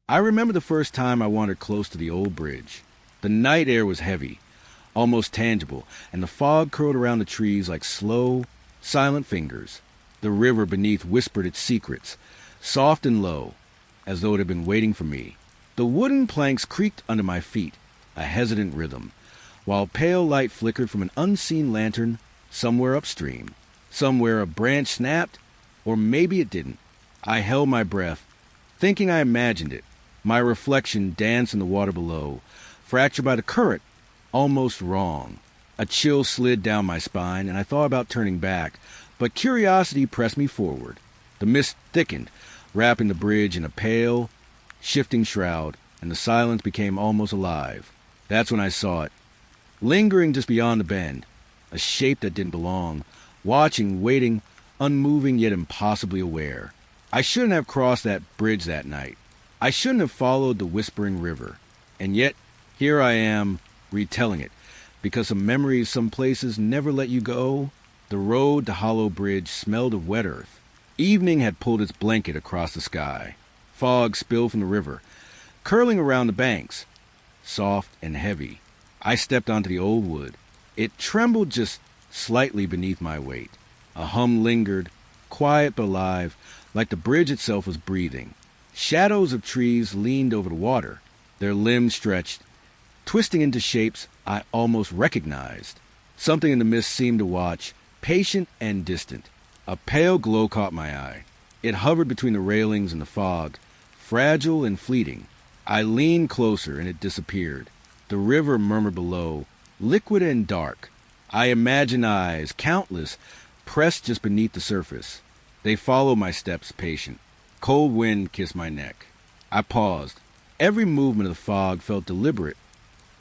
I remember the first time I wandered close to the old bridge. The night air was heavy, almost tangible, and the fog curled around the trees like slow, silent fingers. The river beneath whispered its secrets, soft and low, as though it had been waiting for me. The wooden planks creaked under my feet, a hesitant rhythm, while pale light flickered from an unseen lantern somewhere upstream. Somewhere a branch snapped, or maybe it didn't. I held my breath, thinking I imagined it. My reflection danced in the water below, fractured by the current, almost wrong. A chill slid down my spine, and I thought about turning back, but curiosity pressed me forward. The mist thickened, wrapping the bridge in a pale, shifting shroud, and the silence became almost alive. That's when I saw it, lingering just beyond the bend, a shape that didn't belong, watching, waiting, unmoving yet impossibly aware. I shouldn't have crossed that bridge that night. I shouldn't have followed the whispering river. And yet, here I am, retelling it, because some memories, some places never let you go. The road to Hollow Bridge smelled of wet earth. Evening had pulled its blanket across the sky. Fog spilled from the river, curling around the banks, soft and heavy. I stepped onto the old wood. It trembled just slightly beneath my weight. A hum lingered, quiet but alive, like the bridge itself was breathing. Shadows of trees leaned over the water, their limbs stretched, twisting into shapes I almost recognized. Something in the mist seemed to watch, patient and distant. A pale glow caught my eye. It hovered between the railings and the fog, fragile and fleeting. I leaned closer and it disappeared. The river murmured below, liquid and dark. I imagined eyes, countless, pressed just beneath the surface. They followed my steps, patient. Cold wind kissed my neck. I paused. Every movement of the fog felt deliberate,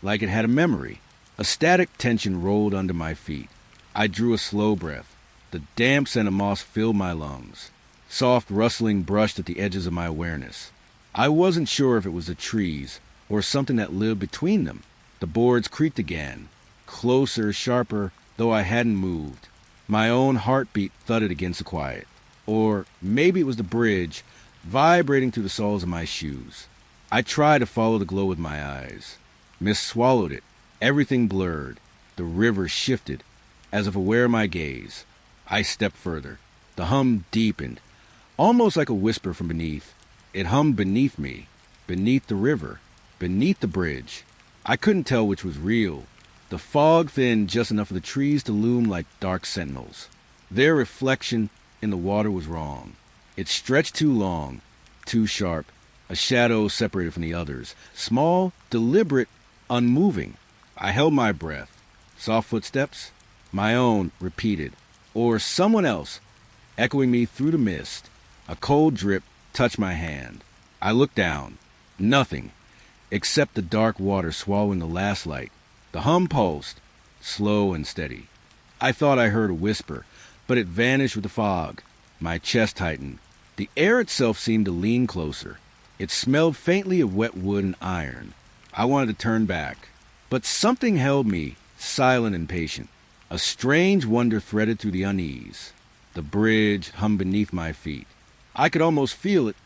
like it had a memory. A static tension rolled under my feet. I drew a slow breath. The damp scent of moss filled my lungs. Soft rustling brushed at the edges of my awareness. I wasn't sure if it was the trees or something that lived between them. The boards creaked again, closer, sharper, though I hadn't moved. My own heartbeat thudded against the quiet. Or maybe it was the bridge, vibrating through the soles of my shoes. I tried to follow the glow with my eyes. Mist swallowed it. Everything blurred. The river shifted, as if aware of my gaze. I stepped further. The hum deepened, almost like a whisper from beneath. It hummed beneath me, beneath the river, beneath the bridge. I couldn't tell which was real. The fog thinned just enough for the trees to loom like dark sentinels. Their reflection in the water was wrong. It stretched too long, too sharp, a shadow separated from the others, small, deliberate, unmoving. I held my breath. Soft footsteps, my own, repeated, or someone else, echoing me through the mist. A cold drip touched my hand. I looked down. Nothing, except the dark water swallowing the last light. The hum pulsed, slow and steady. I thought I heard a whisper, but it vanished with the fog. My chest tightened. The air itself seemed to lean closer. It smelled faintly of wet wood and iron. I wanted to turn back, but something held me, silent and patient. A strange wonder threaded through the unease. The bridge hummed beneath my feet. I could almost feel it.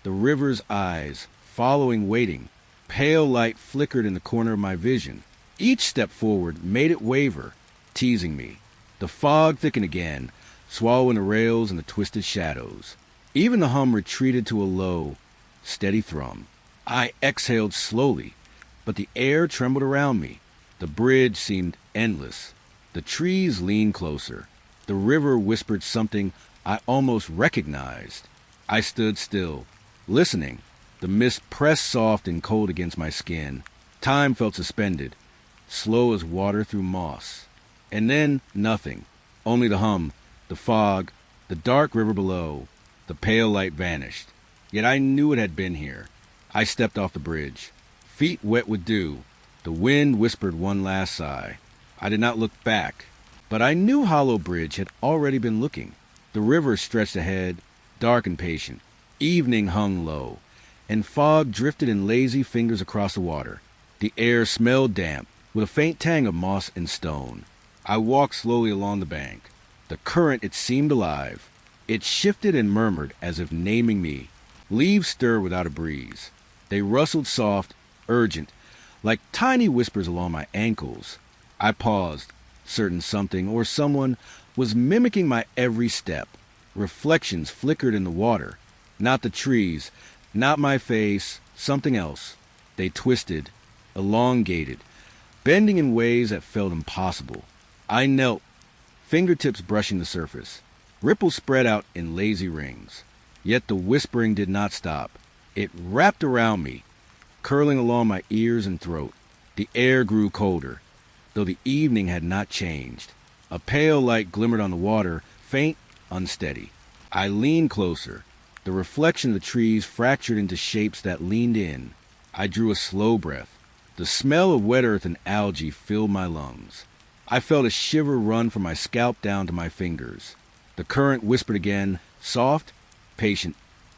The river's eyes, following, waiting. Pale light flickered in the corner of my vision. Each step forward made it waver, teasing me. The fog thickened again, swallowing the rails and the twisted shadows. Even the hum retreated to a low, steady thrum. I exhaled slowly, but the air trembled around me. The bridge seemed endless. The trees leaned closer. The river whispered something I almost recognized. I stood still, listening. The mist pressed soft and cold against my skin. Time felt suspended, slow as water through moss. And then nothing. Only the hum, the fog, the dark river below. The pale light vanished. Yet I knew it had been here. I stepped off the bridge, feet wet with dew. The wind whispered one last sigh. I did not look back, but I knew Hollow Bridge had already been looking. The river stretched ahead, dark and patient. Evening hung low, and fog drifted in lazy fingers across the water. The air smelled damp, with a faint tang of moss and stone. I walked slowly along the bank. The current, it seemed alive. It shifted and murmured as if naming me. Leaves stirred without a breeze. They rustled soft, urgent, like tiny whispers along my ankles. I paused, certain something or someone was mimicking my every step. Reflections flickered in the water. Not the trees, not my face, something else. They twisted, elongated, bending in ways that felt impossible. I knelt, fingertips brushing the surface. Ripples spread out in lazy rings. Yet the whispering did not stop. It wrapped around me, curling along my ears and throat. The air grew colder, though the evening had not changed. A pale light glimmered on the water, faint, unsteady. I leaned closer. The reflection of the trees fractured into shapes that leaned in. I drew a slow breath. The smell of wet earth and algae filled my lungs. I felt a shiver run from my scalp down to my fingers. The current whispered again, soft, patient,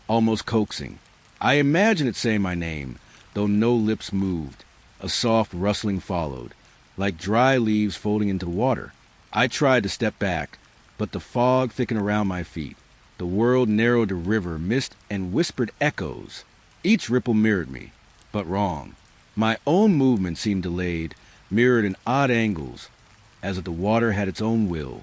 almost coaxing. I imagined it saying my name, though no lips moved. A soft rustling followed, like dry leaves folding into the water. I tried to step back, but the fog thickened around my feet. The world narrowed to river, mist, and whispered echoes. Each ripple mirrored me, but wrong. My own movement seemed delayed, mirrored in odd angles, as if the water had its own will.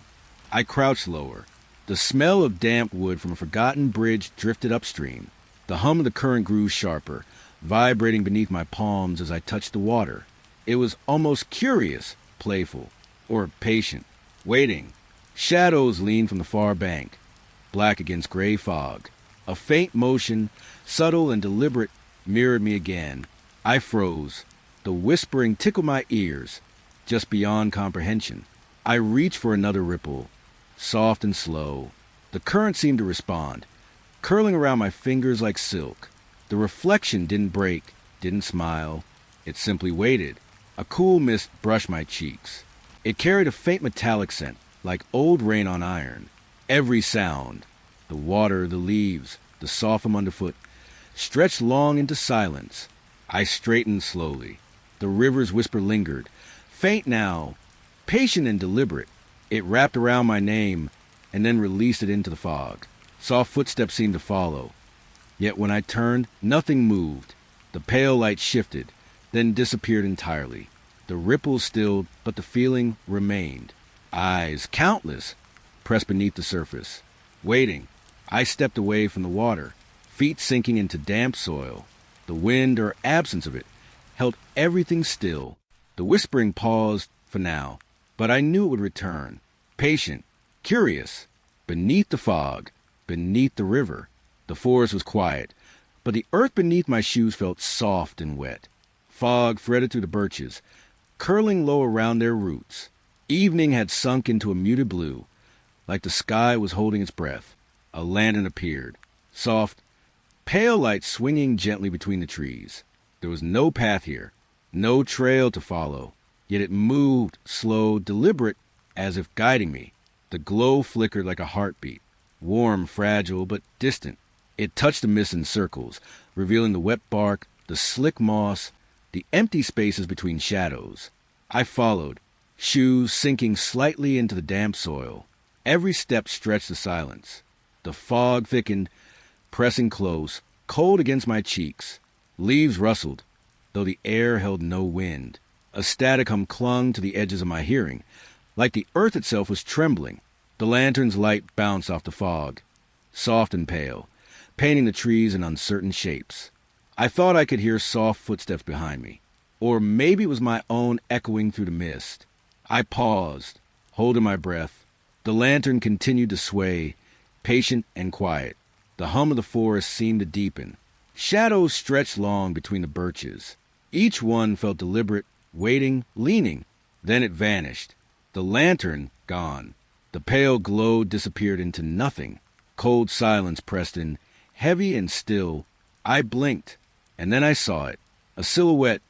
I crouched lower. The smell of damp wood from a forgotten bridge drifted upstream. The hum of the current grew sharper, vibrating beneath my palms as I touched the water. It was almost curious, playful, or patient, waiting. Shadows leaned from the far bank, black against gray fog. A faint motion, subtle and deliberate, mirrored me again. I froze. The whispering tickled my ears, just beyond comprehension. I reached for another ripple, soft and slow. The current seemed to respond, curling around my fingers like silk. The reflection didn't break, didn't smile. It simply waited. A cool mist brushed my cheeks. It carried a faint metallic scent, like old rain on iron. Every sound, the water, the leaves, the soft underfoot, stretched long into silence. I straightened slowly. The river's whisper lingered, faint now, patient and deliberate. It wrapped around my name and then released it into the fog. Soft footsteps seemed to follow. Yet when I turned, nothing moved. The pale light shifted, then disappeared entirely. The ripples stilled, but the feeling remained. Eyes, countless, pressed beneath the surface. Waiting, I stepped away from the water, feet sinking into damp soil. The wind, or absence of it, held everything still. The whispering paused for now, but I knew it would return. Patient, curious, beneath the fog, beneath the river. The forest was quiet, but the earth beneath my shoes felt soft and wet. Fog threaded through the birches, curling low around their roots. Evening had sunk into a muted blue, like the sky was holding its breath. A lantern appeared, soft, pale light swinging gently between the trees. There was no path here, no trail to follow, yet it moved, slow, deliberate, as if guiding me. The glow flickered like a heartbeat, warm, fragile, but distant. It touched the mist in circles, revealing the wet bark, the slick moss, the empty spaces between shadows. I followed, shoes sinking slightly into the damp soil. Every step stretched the silence. The fog thickened, pressing close, cold against my cheeks. Leaves rustled, though the air held no wind. A static hum clung to the edges of my hearing, like the earth itself was trembling. The lantern's light bounced off the fog, soft and pale, painting the trees in uncertain shapes. I thought I could hear soft footsteps behind me, or maybe it was my own echoing through the mist. I paused, holding my breath. The lantern continued to sway, patient and quiet. The hum of the forest seemed to deepen. Shadows stretched long between the birches. Each one felt deliberate, waiting, leaning. Then it vanished. The lantern gone. The pale glow disappeared into nothing. Cold silence pressed in, heavy and still. I blinked, and then I saw it. A silhouette,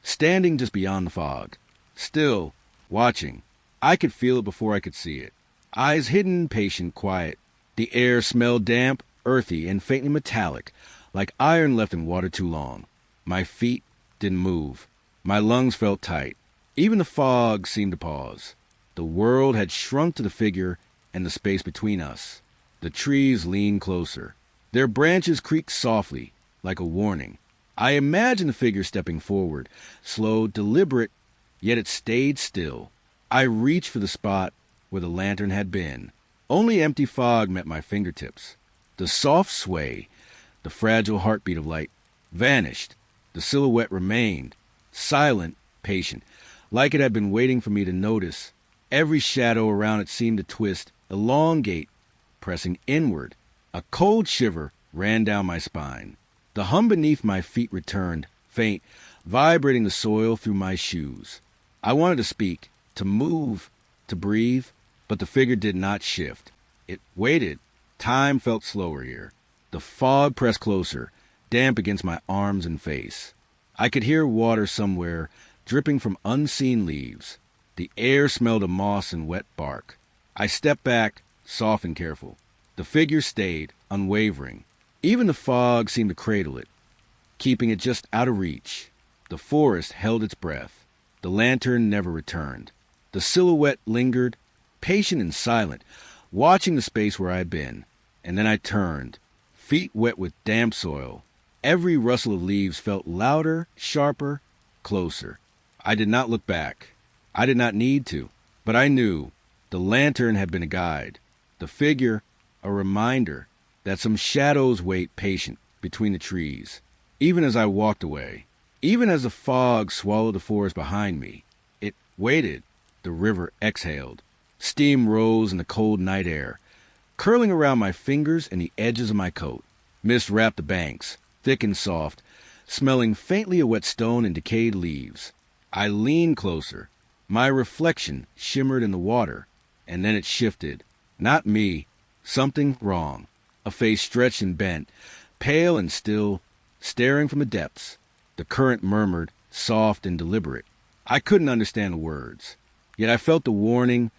standing just beyond the fog. Still, watching. I could feel it before I could see it. Eyes hidden, patient, quiet. The air smelled damp, earthy, and faintly metallic, like iron left in water too long. My feet didn't move. My lungs felt tight. Even the fog seemed to pause. The world had shrunk to the figure and the space between us. The trees leaned closer. Their branches creaked softly, like a warning. I imagined the figure stepping forward, slow, deliberate, yet it stayed still. I reached for the spot where the lantern had been. Only empty fog met my fingertips. The soft sway, the fragile heartbeat of light, vanished. The silhouette remained, silent, patient, like it had been waiting for me to notice. Every shadow around it seemed to twist, elongate, pressing inward. A cold shiver ran down my spine. The hum beneath my feet returned, faint, vibrating the soil through my shoes. I wanted to speak, to move, to breathe, but the figure did not shift. It waited. Time felt slower here. The fog pressed closer, damp against my arms and face. I could hear water somewhere, dripping from unseen leaves. The air smelled of moss and wet bark. I stepped back, soft and careful. The figure stayed, unwavering. Even the fog seemed to cradle it, keeping it just out of reach. The forest held its breath. The lantern never returned. The silhouette lingered, patient and silent, watching the space where I had been. And then I turned, feet wet with damp soil. Every rustle of leaves felt louder, sharper, closer. I did not look back. I did not need to, but I knew the lantern had been a guide, the figure a reminder that some shadows wait patient between the trees. Even as I walked away, even as the fog swallowed the forest behind me, it waited. The river exhaled. Steam rose in the cold night air, curling around my fingers and the edges of my coat. Mist wrapped the banks, thick and soft, smelling faintly of wet stone and decayed leaves. I leaned closer. My reflection shimmered in the water, and then it shifted. Not me. Something wrong. A face stretched and bent, pale and still, staring from the depths. The current murmured, soft and deliberate. I couldn't understand the words, yet I felt the warning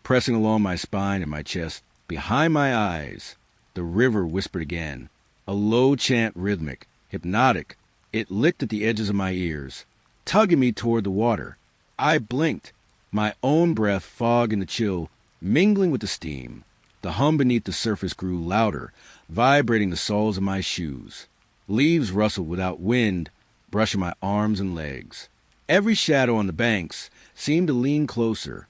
pressing along my spine and my chest. Behind my eyes, the river whispered again, a low chant, rhythmic, hypnotic. It licked at the edges of my ears, tugging me toward the water. I blinked, my own breath fog in the chill, mingling with the steam. The hum beneath the surface grew louder, vibrating the soles of my shoes. Leaves rustled without wind, brushing my arms and legs. Every shadow on the banks seemed to lean closer,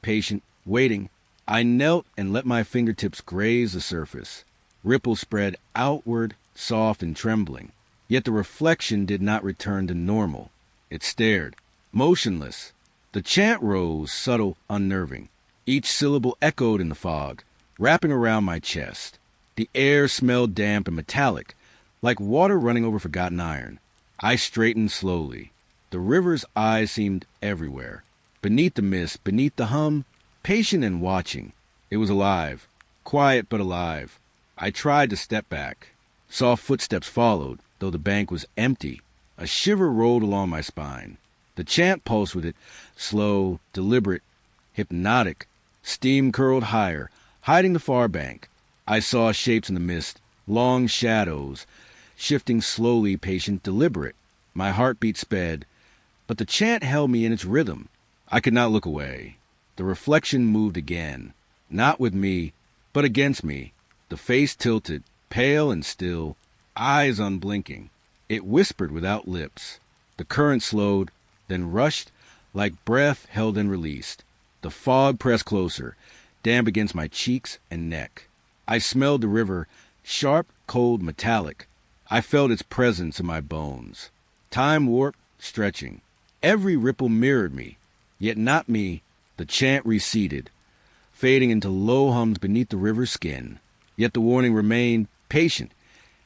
patient, waiting. I knelt and let my fingertips graze the surface. Ripples spread outward, soft and trembling. Yet the reflection did not return to normal. It stared, motionless. The chant rose, subtle, unnerving. Each syllable echoed in the fog, wrapping around my chest. The air smelled damp and metallic, like water running over forgotten iron. I straightened slowly. The river's eyes seemed everywhere. Beneath the mist, beneath the hum, patient and watching. It was alive, quiet but alive. I tried to step back. Soft footsteps followed, though the bank was empty. A shiver rolled along my spine. The chant pulsed with it, slow, deliberate, hypnotic. Steam curled higher, hiding the far bank. I saw shapes in the mist, long shadows, shifting slowly, patient, deliberate. My heartbeat sped, but the chant held me in its rhythm. I could not look away. The reflection moved again, not with me, but against me. The face tilted, pale and still, eyes unblinking. It whispered without lips. The current slowed, then rushed, like breath held and released. The fog pressed closer, damp against my cheeks and neck. I smelled the river, sharp, cold, metallic. I felt its presence in my bones. Time warped, stretching. Every ripple mirrored me, yet not me. The chant receded, fading into low hums beneath the river's skin. Yet the warning remained, patient,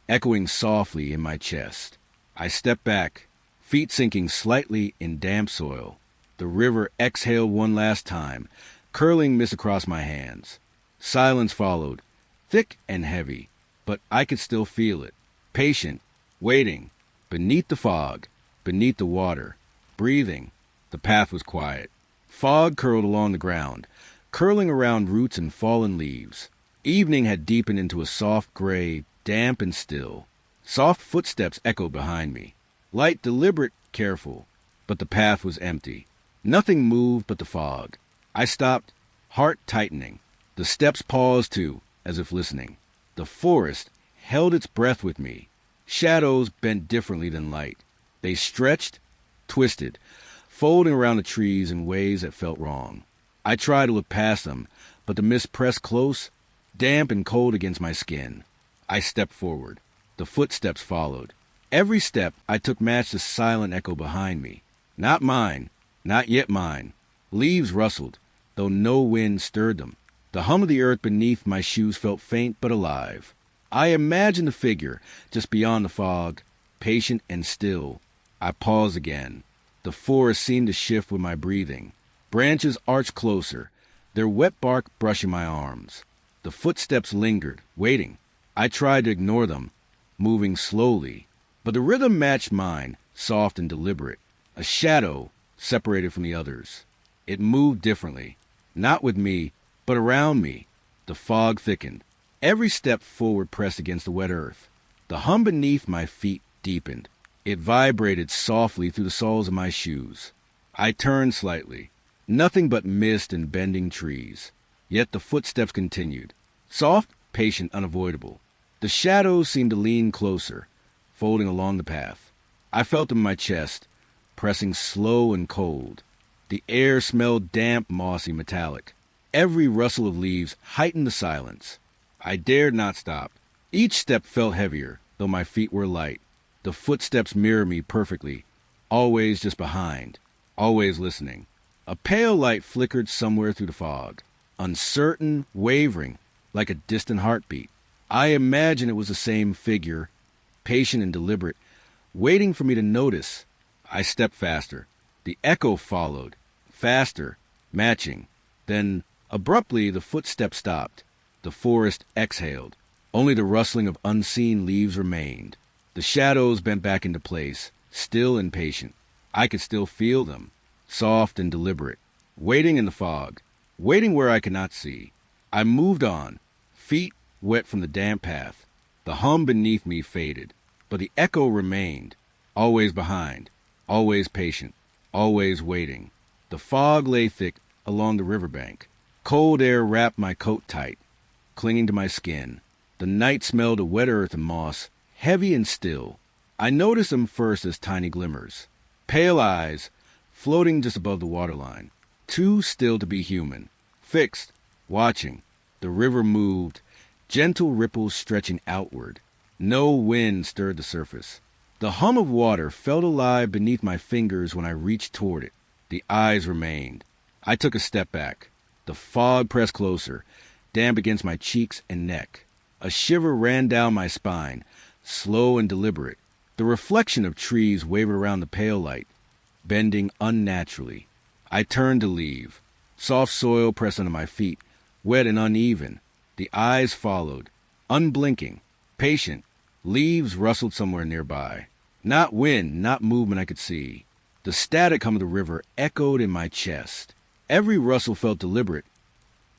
echoing softly in my chest. I stepped back, feet sinking slightly in damp soil. The river exhaled one last time, curling mist across my hands. Silence followed, thick and heavy, but I could still feel it. Patient, waiting, beneath the fog, beneath the water, breathing. The path was quiet. Fog curled along the ground, curling around roots and fallen leaves. Evening had deepened into a soft gray, damp and still. Soft footsteps echoed behind me. Light, deliberate, careful, but the path was empty. Nothing moved but the fog. I stopped, heart tightening. The steps paused too, as if listening. The forest held its breath with me, Shadows bent differently than light. They stretched, twisted, folding around the trees in ways that felt wrong. I tried to look past them, but the mist pressed close, damp and cold against my skin. I stepped forward. The footsteps followed. Every step I took matched the silent echo behind me. Not mine, not yet mine. Leaves rustled, though no wind stirred them. The hum of the earth beneath my shoes felt faint but alive. I imagined the figure just beyond the fog, patient and still. I paused again. The forest seemed to shift with my breathing. Branches arched closer, their wet bark brushing my arms. The footsteps lingered, waiting. I tried to ignore them, moving slowly, but the rhythm matched mine, soft and deliberate. A shadow separated from the others. It moved differently, not with me, but around me. The fog thickened. Every step forward pressed against the wet earth. The hum beneath my feet deepened. It vibrated softly through the soles of my shoes. I turned slightly. Nothing but mist and bending trees. Yet the footsteps continued. Soft, patient, unavoidable. The shadows seemed to lean closer, folding along the path. I felt them in my chest, pressing slow and cold. The air smelled damp, mossy, metallic. Every rustle of leaves heightened the silence. I dared not stop. Each step felt heavier, though my feet were light. The footsteps mirrored me perfectly, always just behind, always listening. A pale light flickered somewhere through the fog, uncertain, wavering, like a distant heartbeat. I imagined it was the same figure, patient and deliberate, waiting for me to notice. I stepped faster. The echo followed, faster, matching. Then, abruptly, the footsteps stopped. The forest exhaled. Only the rustling of unseen leaves remained. The shadows bent back into place, still and patient. I could still feel them, soft and deliberate, waiting in the fog, waiting where I could not see. I moved on, feet wet from the damp path. The hum beneath me faded, but the echo remained, always behind, always patient, always waiting. The fog lay thick along the riverbank. Cold air wrapped my coat tight, clinging to my skin. The night smelled of wet earth and moss, heavy and still. I noticed them first as tiny glimmers, pale eyes floating just above the waterline, too still to be human, fixed, watching. The river moved, gentle ripples stretching outward. No wind stirred the surface. The hum of water felt alive beneath my fingers when I reached toward it. The eyes remained. I took a step back. The fog pressed closer, damp against my cheeks and neck. A shiver ran down my spine, slow and deliberate. The reflection of trees wavered around the pale light, bending unnaturally. I turned to leave. Soft soil pressed under my feet, wet and uneven. The eyes followed, unblinking, patient. Leaves rustled somewhere nearby. Not wind, not movement I could see. The static hum of the river echoed in my chest. Every rustle felt deliberate,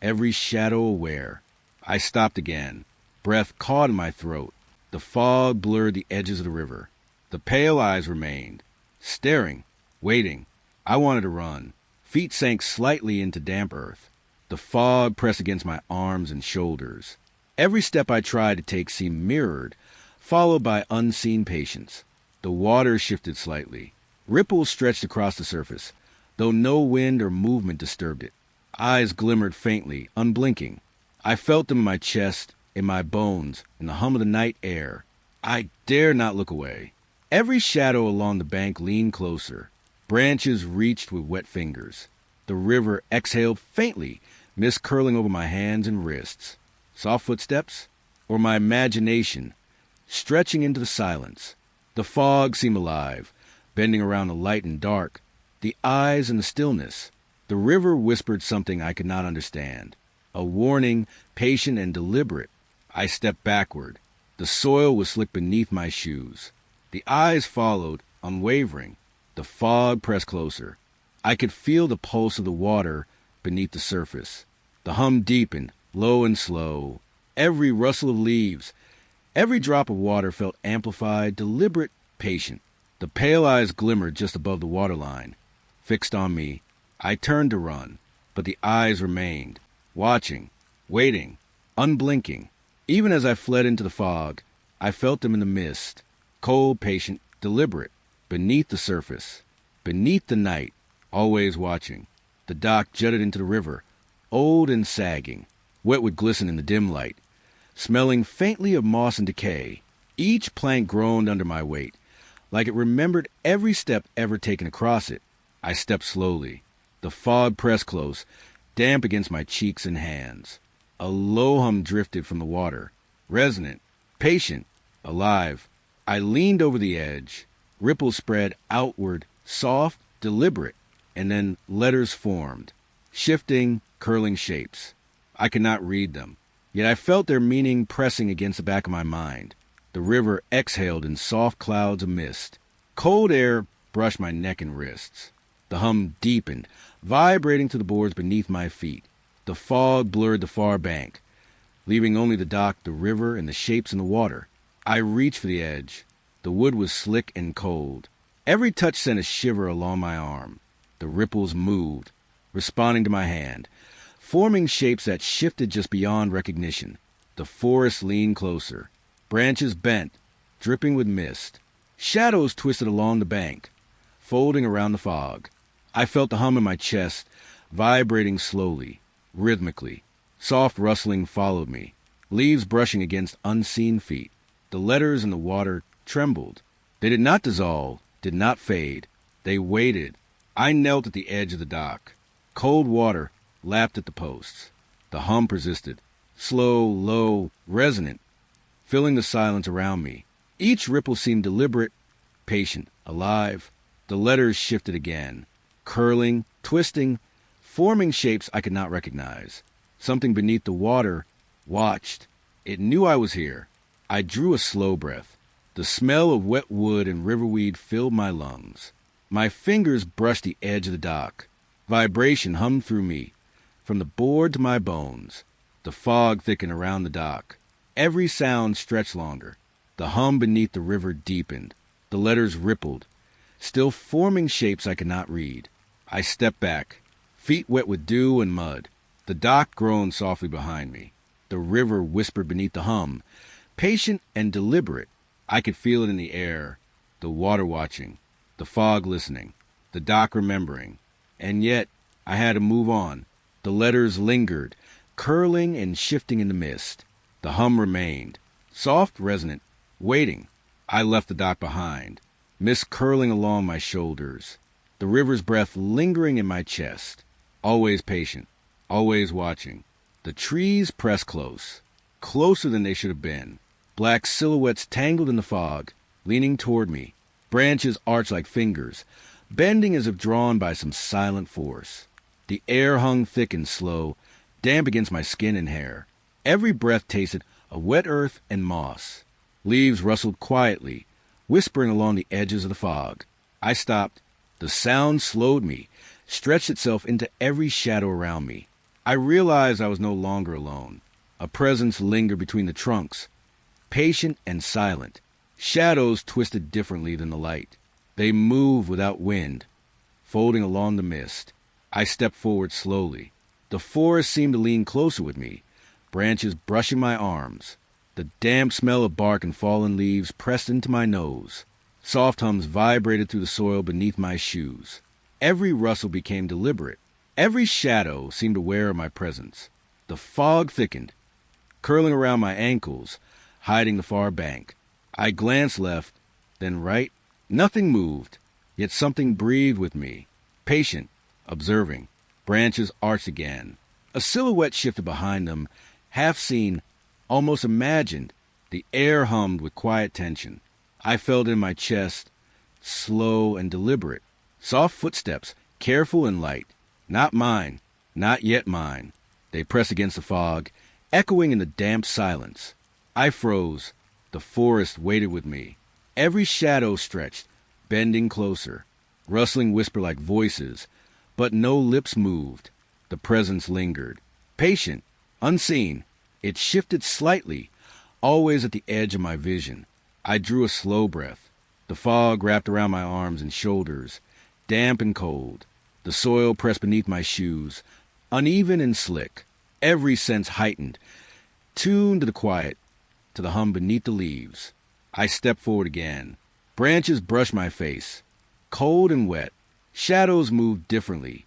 every shadow aware. I stopped again. Breath caught in my throat. The fog blurred the edges of the river. The pale eyes remained, staring, waiting. I wanted to run. Feet sank slightly into damp earth. The fog pressed against my arms and shoulders. Every step I tried to take seemed mirrored, followed by unseen patience. The water shifted slightly. Ripples stretched across the surface, though no wind or movement disturbed it. Eyes glimmered faintly, unblinking. I felt them in my chest, in my bones, in the hum of the night air. I dared not look away. Every shadow along the bank leaned closer. Branches reached with wet fingers. The river exhaled faintly, mist curling over my hands and wrists. Soft footsteps? Or my imagination, stretching into the silence. The fog seemed alive, bending around the light and dark. The eyes in the stillness. The river whispered something I could not understand. A warning, patient and deliberate. I stepped backward. The soil was slick beneath my shoes. The eyes followed, unwavering. The fog pressed closer. I could feel the pulse of the water beneath the surface. The hum deepened, low and slow. Every rustle of leaves, every drop of water felt amplified, deliberate, patient. The pale eyes glimmered just above the waterline, fixed on me. I turned to run, but the eyes remained, watching, waiting, unblinking. Even as I fled into the fog, I felt them in the mist, Cold, patient, deliberate. Beneath the surface. Beneath the night. Always watching. The dock jutted into the river. Old and sagging. Wet would glisten in the dim light. Smelling faintly of moss and decay. Each plank groaned under my weight, like it remembered every step ever taken across it. I stepped slowly. The fog pressed close, damp against my cheeks and hands. A low hum drifted from the water, resonant, patient, alive. I leaned over the edge. Ripples spread outward, soft, deliberate, and then letters formed, shifting, curling shapes. I could not read them, yet I felt their meaning pressing against the back of my mind. The river exhaled in soft clouds of mist. Cold air brushed my neck and wrists. The hum deepened, vibrating to the boards beneath my feet. The fog blurred the far bank, leaving only the dock, the river, and the shapes in the water. I reached for the edge. The wood was slick and cold. Every touch sent a shiver along my arm. The ripples moved, responding to my hand, forming shapes that shifted just beyond recognition. The forest leaned closer. Branches bent, dripping with mist. Shadows twisted along the bank, folding around the fog. I felt the hum in my chest, vibrating slowly, rhythmically. Soft rustling followed me, leaves brushing against unseen feet. The letters in the water trembled. They did not dissolve, did not fade. They waited. I knelt at the edge of the dock. Cold water lapped at the posts. The hum persisted, slow, low, resonant, filling the silence around me. Each ripple seemed deliberate, patient, alive. The letters shifted again, curling, twisting, forming shapes I could not recognize. Something beneath the water watched. It knew I was here. I drew a slow breath. The smell of wet wood and riverweed filled my lungs. My fingers brushed the edge of the dock. Vibration hummed through me, from the board to my bones. The fog thickened around the dock. Every sound stretched longer. The hum beneath the river deepened. The letters rippled, still forming shapes I could not read. I stepped back, feet wet with dew and mud. The dock groaned softly behind me. The river whispered beneath the hum, patient and deliberate. I could feel it in the air, the water watching, the fog listening, the dock remembering. And yet, I had to move on. The letters lingered, curling and shifting in the mist. The hum remained, soft, resonant, waiting. I left the dock behind, mist curling along my shoulders, the river's breath lingering in my chest. Always patient, always watching. The trees pressed close, closer than they should have been. Black silhouettes tangled in the fog, leaning toward me. Branches arched like fingers, bending as if drawn by some silent force. The air hung thick and slow, damp against my skin and hair. Every breath tasted of wet earth and moss. Leaves rustled quietly, whispering along the edges of the fog. I stopped. The sound slowed me, stretched itself into every shadow around me. I realized I was no longer alone. A presence lingered between the trunks, patient and silent. Shadows twisted differently than the light. They moved without wind, folding along the mist. I stepped forward slowly. The forest seemed to lean closer with me, branches brushing my arms. The damp smell of bark and fallen leaves pressed into my nose. Soft hums vibrated through the soil beneath my shoes. Every rustle became deliberate. Every shadow seemed aware of my presence. The fog thickened, curling around my ankles, hiding the far bank. I glanced left, then right. Nothing moved, yet something breathed with me, patient, observing. Branches arched again. A silhouette shifted behind them, half seen, almost imagined. The air hummed with quiet tension. I felt it in my chest, slow and deliberate. Soft footsteps, careful and light. Not mine, not yet mine. They pressed against the fog, echoing in the damp silence. I froze. The forest waited with me. Every shadow stretched, bending closer. Rustling whisper like voices, but no lips moved. The presence lingered. Patient, unseen. It shifted slightly, always at the edge of my vision. I drew a slow breath. The fog wrapped around my arms and shoulders, damp and cold. The soil pressed beneath my shoes, uneven and slick. Every sense heightened, tuned to the quiet, to the hum beneath the leaves. I stepped forward again. Branches brushed my face. Cold and wet. Shadows moved differently,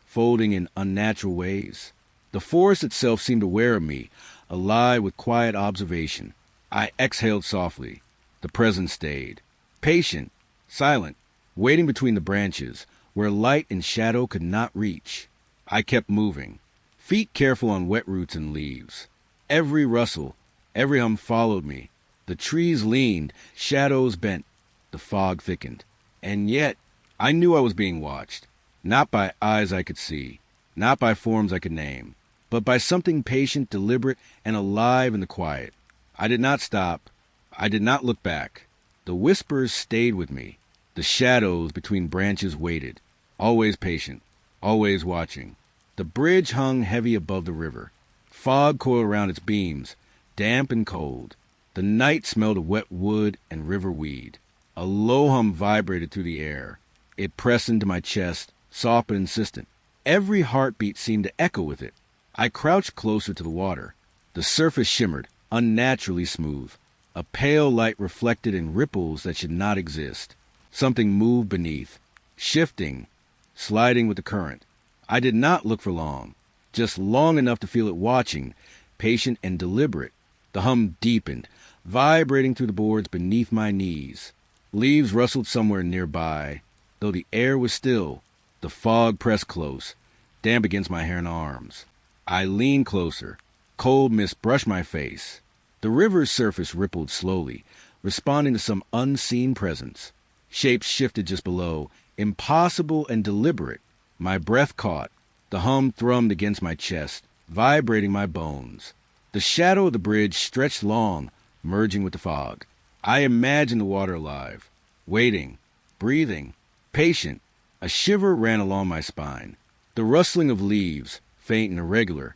folding in unnatural ways. The forest itself seemed aware of me, alive with quiet observation. I exhaled softly. The presence stayed. Patient, silent, waiting between the branches, where light and shadow could not reach. I kept moving, feet careful on wet roots and leaves. Every rustle, every hum followed me. The trees leaned, shadows bent, the fog thickened. And yet, I knew I was being watched, not by eyes I could see, not by forms I could name, but by something patient, deliberate, and alive in the quiet. I did not stop. I did not look back. The whispers stayed with me. The shadows between branches waited, always patient, always watching. The bridge hung heavy above the river. Fog coiled around its beams, damp and cold. The night smelled of wet wood and river weed. A low hum vibrated through the air. It pressed into my chest, soft but insistent. Every heartbeat seemed to echo with it. I crouched closer to the water. The surface shimmered, unnaturally smooth. A pale light reflected in ripples that should not exist. Something moved beneath, shifting, sliding with the current. I did not look for long, just long enough to feel it watching, patient and deliberate. The hum deepened, vibrating through the boards beneath my knees. Leaves rustled somewhere nearby. Though the air was still, the fog pressed close, damp against my hair and arms. I leaned closer. Cold mist brushed my face. The river's surface rippled slowly, responding to some unseen presence. Shapes shifted just below, impossible and deliberate. My breath caught. The hum thrummed against my chest, vibrating my bones. The shadow of the bridge stretched long, merging with the fog. I imagined the water alive, waiting, breathing, patient. A shiver ran along my spine. The rustling of leaves, faint and irregular,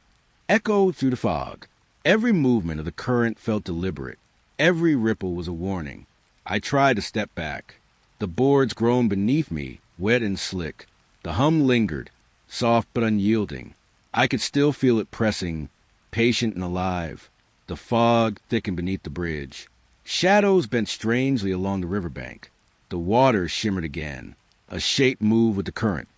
echoed through the fog. Every movement of the current felt deliberate. Every ripple was a warning. I tried to step back. The boards groaned beneath me, wet and slick. The hum lingered, soft but unyielding. I could still feel it pressing, patient and alive. The fog thickened beneath the bridge. Shadows bent strangely along the riverbank. The water shimmered again. A shape moved with the current,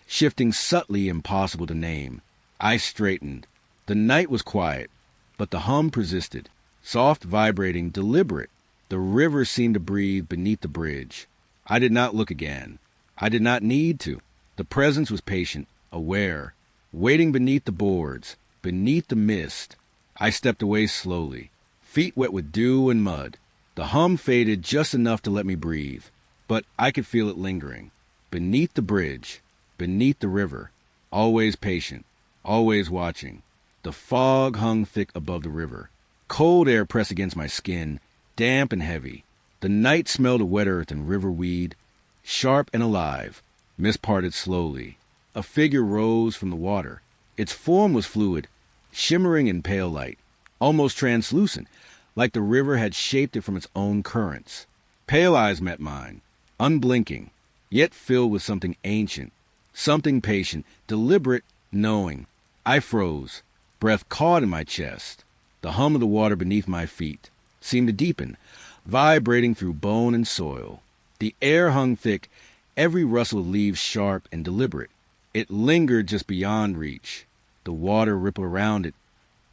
shifting subtly, impossible to name. I straightened. The night was quiet, but the hum persisted, soft, vibrating, deliberate. The river seemed to breathe beneath the bridge. I did not look again. I did not need to. The presence was patient, aware, waiting beneath the boards, beneath the mist. I stepped away slowly, feet wet with dew and mud. The hum faded just enough to let me breathe, but I could feel it lingering. Beneath the bridge, beneath the river, always patient, always watching. The fog hung thick above the river. Cold air pressed against my skin, damp and heavy. The night smelled of wet earth and river weed, sharp and alive. Mist parted slowly. A figure rose from the water. Its form was fluid, shimmering in pale light, almost translucent, like the river had shaped it from its own currents. Pale eyes met mine, unblinking, yet filled with something ancient, something patient, deliberate, knowing. I froze, breath caught in my chest. The hum of the water beneath my feet seemed to deepen, vibrating through bone and soil. The air hung thick, every rustle of leaves sharp and deliberate. It lingered just beyond reach. The water rippled around it,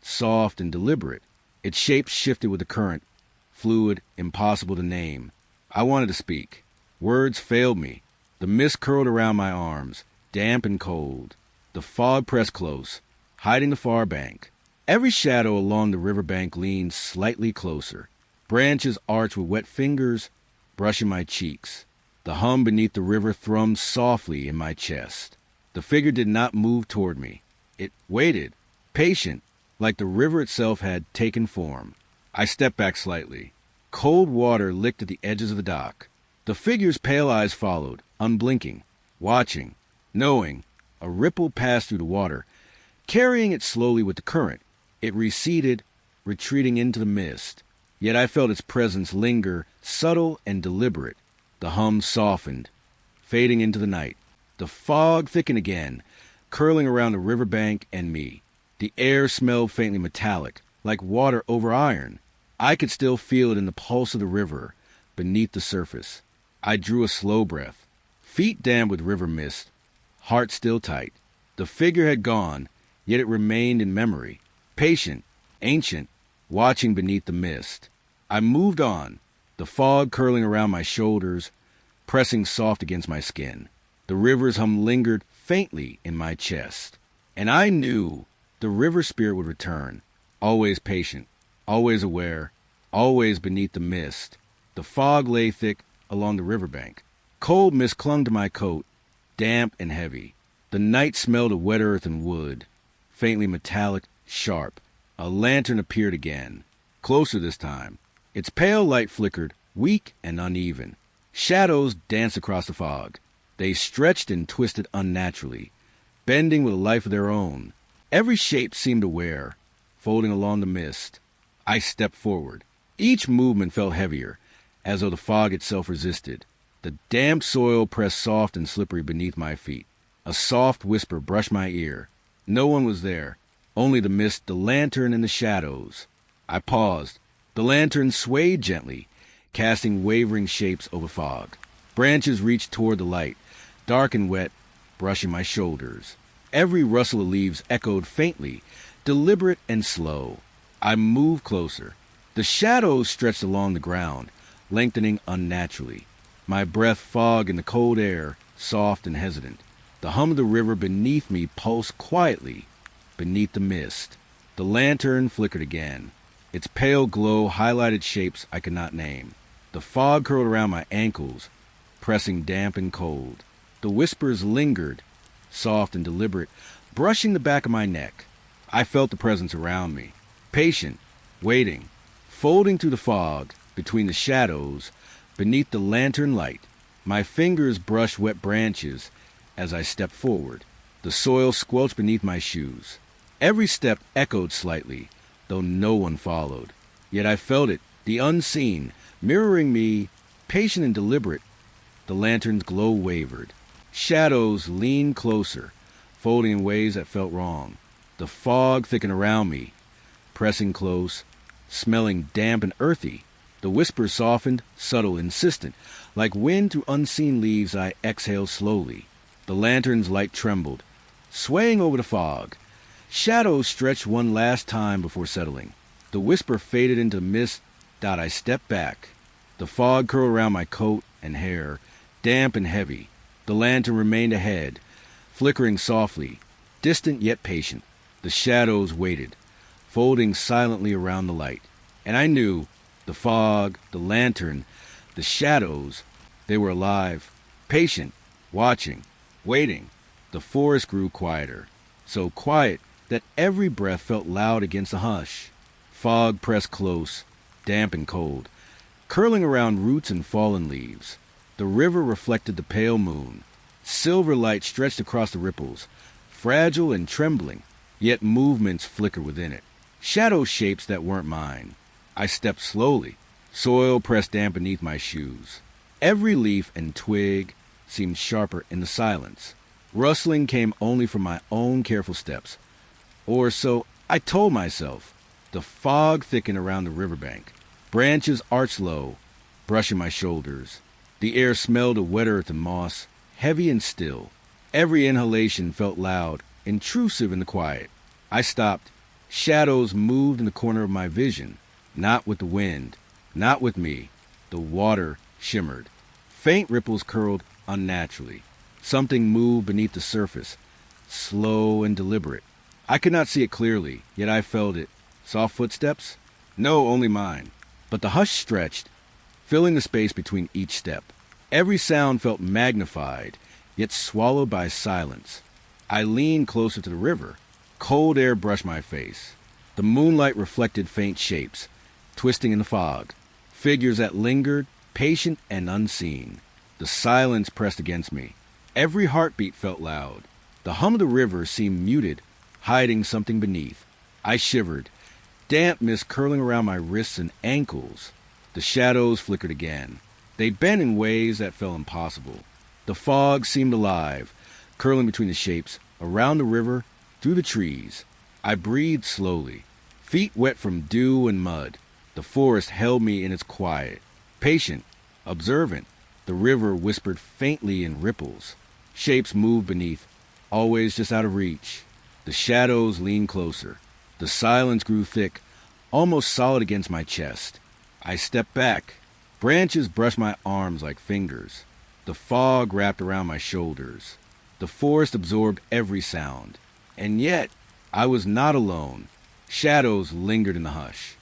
soft and deliberate. Its shape shifted with the current, fluid, impossible to name. I wanted to speak. Words failed me. The mist curled around my arms, damp and cold. The fog pressed close, hiding the far bank. Every shadow along the riverbank leaned slightly closer. Branches arched with wet fingers, brushing my cheeks. The hum beneath the river thrummed softly in my chest. The figure did not move toward me. It waited, patient, like the river itself had taken form. I stepped back slightly. Cold water licked at the edges of the dock. The figure's pale eyes followed, unblinking, watching, knowing. A ripple passed through the water, carrying it slowly with the current. It receded, retreating into the mist. Yet I felt its presence linger, subtle and deliberate. The hum softened, fading into the night. The fog thickened again, curling around the riverbank and me. The air smelled faintly metallic, like water over iron. I could still feel it in the pulse of the river beneath the surface. I drew a slow breath, feet damp with river mist, heart still tight. The figure had gone, yet it remained in memory, patient, ancient, watching beneath the mist. I moved on, the fog curling around my shoulders, pressing soft against my skin. The river's hum lingered faintly in my chest. And I knew the river spirit would return, always patient, always aware, always beneath the mist. The fog lay thick along the riverbank. Cold mist clung to my coat, damp and heavy. The night smelled of wet earth and wood, faintly metallic, sharp. A lantern appeared again, closer this time. Its pale light flickered, weak and uneven. Shadows danced across the fog. They stretched and twisted unnaturally, bending with a life of their own. Every shape seemed aware, folding along the mist. I stepped forward. Each movement felt heavier, as though the fog itself resisted. The damp soil pressed soft and slippery beneath my feet. A soft whisper brushed my ear. No one was there, only the mist, the lantern, and the shadows. I paused. The lantern swayed gently, casting wavering shapes over fog. Branches reached toward the light, dark and wet, brushing my shoulders. Every rustle of leaves echoed faintly, deliberate and slow. I moved closer. The shadows stretched along the ground, lengthening unnaturally. My breath fogged in the cold air, soft and hesitant. The hum of the river beneath me pulsed quietly beneath the mist. The lantern flickered again. Its pale glow highlighted shapes I could not name. The fog curled around my ankles, pressing damp and cold. The whispers lingered, soft and deliberate, brushing the back of my neck. I felt the presence around me, patient, waiting, folding through the fog, between the shadows, beneath the lantern light. My fingers brushed wet branches as I stepped forward. The soil squelched beneath my shoes. Every step echoed slightly, though no one followed. Yet I felt it, the unseen, mirroring me, patient and deliberate. The lantern's glow wavered. Shadows leaned closer, folding in ways that felt wrong. The fog thickened around me, pressing close, smelling damp and earthy. The whispers softened, subtle, insistent. Like wind through unseen leaves, I exhaled slowly. The lantern's light trembled, swaying over the fog. Shadows stretched one last time before settling. The whisper faded into mist. I stepped back. The fog curled around my coat and hair, damp and heavy. The lantern remained ahead, flickering softly, distant yet patient. The shadows waited, folding silently around the light. And I knew the fog, the lantern, the shadows, they were alive, patient, watching, waiting. The forest grew quieter, so quiet that every breath felt loud against the hush. Fog pressed close, damp and cold, curling around roots and fallen leaves. The river reflected the pale moon. Silver light stretched across the ripples, fragile and trembling, yet movements flickered within it. Shadow shapes that weren't mine. I stepped slowly. Soil pressed damp beneath my shoes. Every leaf and twig seemed sharper in the silence. Rustling came only from my own careful steps. Or so I told myself. The fog thickened around the riverbank. Branches arched low, brushing my shoulders. The air smelled of wet earth and moss, heavy and still. Every inhalation felt loud, intrusive in the quiet. I stopped. Shadows moved in the corner of my vision, not with the wind, not with me. The water shimmered. Faint ripples curled unnaturally. Something moved beneath the surface, slow and deliberate. I could not see it clearly, yet I felt it. Soft footsteps? No, only mine. But the hush stretched, filling the space between each step. Every sound felt magnified, yet swallowed by silence. I leaned closer to the river. Cold air brushed my face. The moonlight reflected faint shapes, twisting in the fog. Figures that lingered, patient and unseen. The silence pressed against me. Every heartbeat felt loud. The hum of the river seemed muted, hiding something beneath. I shivered, damp mist curling around my wrists and ankles. The shadows flickered again. They bent in ways that felt impossible. The fog seemed alive, curling between the shapes, around the river, through the trees. I breathed slowly, feet wet from dew and mud. The forest held me in its quiet. Patient, observant, the river whispered faintly in ripples. Shapes moved beneath, always just out of reach. The shadows leaned closer. The silence grew thick, almost solid against my chest. I stepped back. Branches brushed my arms like fingers. The fog wrapped around my shoulders. The forest absorbed every sound. And yet, I was not alone. Shadows lingered in the hush.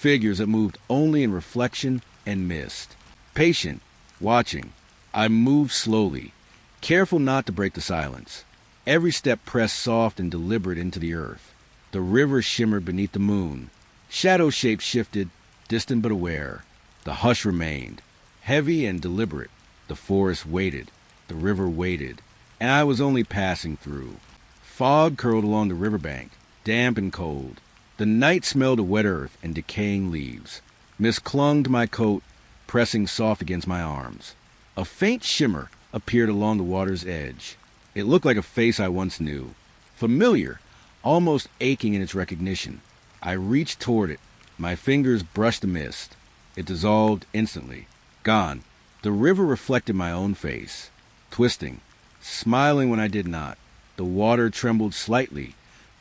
Figures that moved only in reflection and mist. Patient, watching, I moved slowly, careful not to break the silence. Every step pressed soft and deliberate into the earth. The river shimmered beneath the moon. Shadow shapes shifted, distant but aware. The hush remained, heavy and deliberate. The forest waited, the river waited, and I was only passing through. Fog curled along the riverbank, damp and cold. The night smelled of wet earth and decaying leaves. Mist clung to my coat, pressing soft against my arms. A faint shimmer appeared along the water's edge. It looked like a face I once knew. Familiar, almost aching in its recognition. I reached toward it. My fingers brushed the mist. It dissolved instantly. Gone. The river reflected my own face. Twisting, smiling when I did not. The water trembled slightly,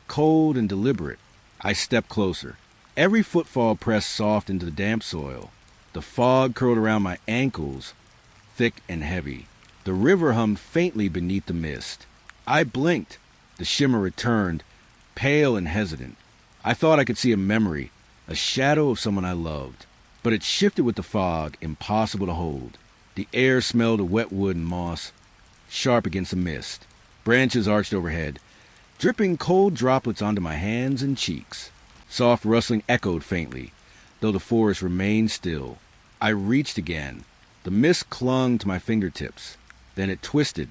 cold and deliberate. I stepped closer. Every footfall pressed soft into the damp soil. The fog curled around my ankles, thick and heavy. The river hummed faintly beneath the mist. I blinked. The shimmer returned, pale and hesitant. I thought I could see a memory, a shadow of someone I loved. But it shifted with the fog, impossible to hold. The air smelled of wet wood and moss, sharp against the mist. Branches arched overhead, dripping cold droplets onto my hands and cheeks. Soft rustling echoed faintly, though the forest remained still. I reached again. The mist clung to my fingertips. Then it twisted,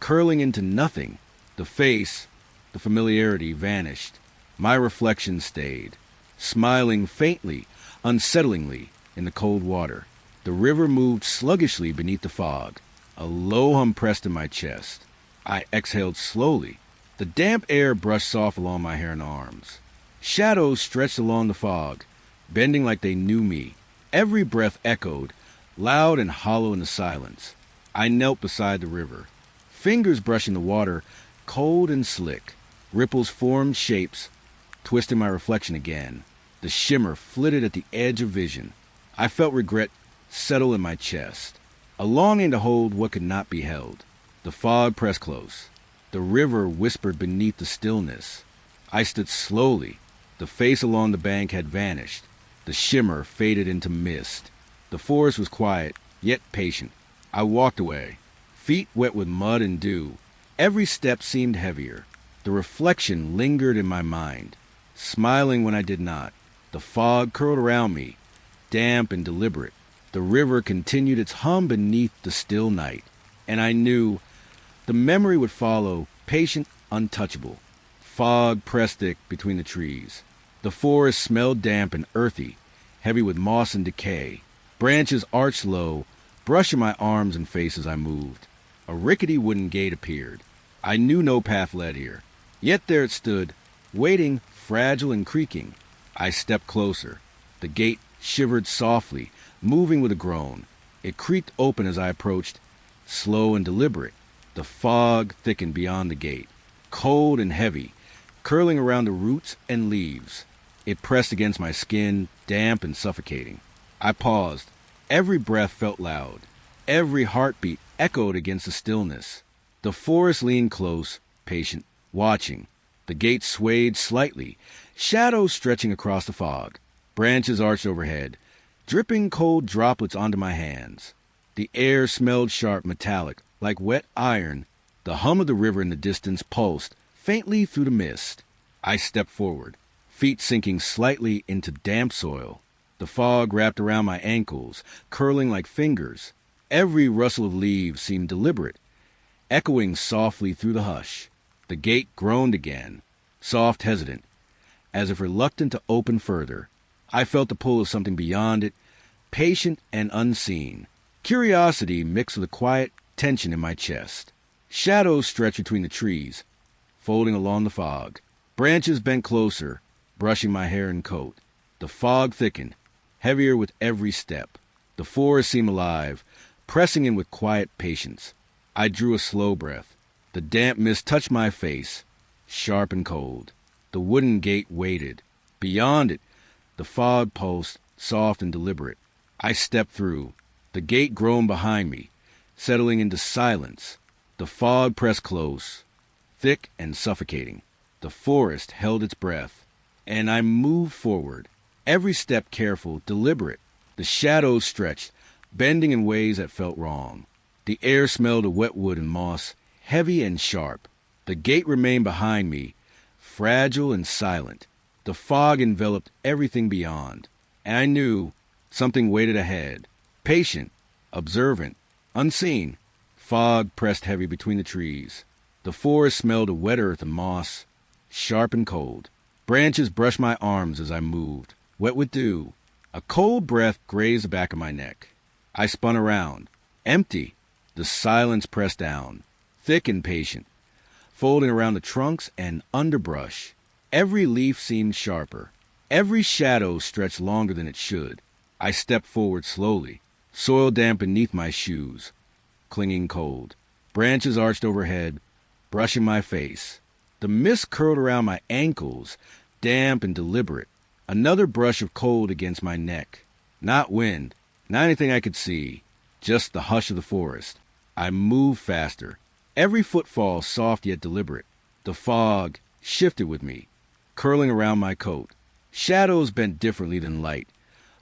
curling into nothing. The face, the familiarity, vanished. My reflection stayed, smiling faintly, unsettlingly in the cold water. The river moved sluggishly beneath the fog. A low hum pressed in my chest. I exhaled slowly. The damp air brushed soft along my hair and arms. Shadows stretched along the fog, bending like they knew me. Every breath echoed, loud and hollow in the silence. I knelt beside the river, fingers brushing the water, cold and slick. Ripples formed shapes, twisting my reflection again. The shimmer flitted at the edge of vision. I felt regret settle in my chest, a longing to hold what could not be held. The fog pressed close. The river whispered beneath the stillness. I stood slowly. The face along the bank had vanished. The shimmer faded into mist. The forest was quiet, yet patient. I walked away, feet wet with mud and dew. Every step seemed heavier. The reflection lingered in my mind, smiling when I did not. The fog curled around me, damp and deliberate. The river continued its hum beneath the still night, and I knew the memory would follow, patient, untouchable. Fog pressed thick between the trees. The forest smelled damp and earthy, heavy with moss and decay. Branches arched low, brushing my arms and face as I moved. A rickety wooden gate appeared. I knew no path led here. Yet there it stood, waiting, fragile and creaking. I stepped closer. The gate shivered softly, moving with a groan. It creaked open as I approached, slow and deliberate. The fog thickened beyond the gate, cold and heavy, curling around the roots and leaves. It pressed against my skin, damp and suffocating. I paused. Every breath felt loud. Every heartbeat echoed against the stillness. The forest leaned close, patient, watching. The gate swayed slightly, shadows stretching across the fog. Branches arched overhead, dripping cold droplets onto my hands. The air smelled sharp, metallic, like wet iron. The hum of the river in the distance pulsed faintly through the mist. I stepped forward, feet sinking slightly into damp soil. The fog wrapped around my ankles, curling like fingers. Every rustle of leaves seemed deliberate, echoing softly through the hush. The gate groaned again, soft, hesitant, as if reluctant to open further. I felt the pull of something beyond it, patient and unseen. Curiosity mixed with a quiet tension in my chest. Shadows stretched between the trees, folding along the fog. Branches bent closer, brushing my hair and coat. The fog thickened, heavier with every step. The forest seemed alive, pressing in with quiet patience. I drew a slow breath. The damp mist touched my face, sharp and cold. The wooden gate waited. Beyond it, the fog pulsed, soft and deliberate. I stepped through. The gate groaned behind me, settling into silence. The fog pressed close, thick and suffocating. The forest held its breath, and I moved forward, every step careful, deliberate. The shadows stretched, bending in ways that felt wrong. The air smelled of wet wood and moss, heavy and sharp. The gate remained behind me, fragile and silent. The fog enveloped everything beyond, and I knew something waited ahead, patient, observant, unseen. Fog pressed heavy between the trees. The forest smelled of wet earth and moss, sharp and cold. Branches brushed my arms as I moved, wet with dew. A cold breath grazed the back of my neck. I spun around, empty. The silence pressed down, thick and patient, folding around the trunks and underbrush. Every leaf seemed sharper. Every shadow stretched longer than it should. I stepped forward slowly, soil damp beneath my shoes, clinging cold. Branches arched overhead, brushing my face. The mist curled around my ankles, damp and deliberate. Another brush of cold against my neck. Not wind, not anything I could see, just the hush of the forest. I moved faster, every footfall soft yet deliberate. The fog shifted with me, curling around my coat. Shadows bent differently than light,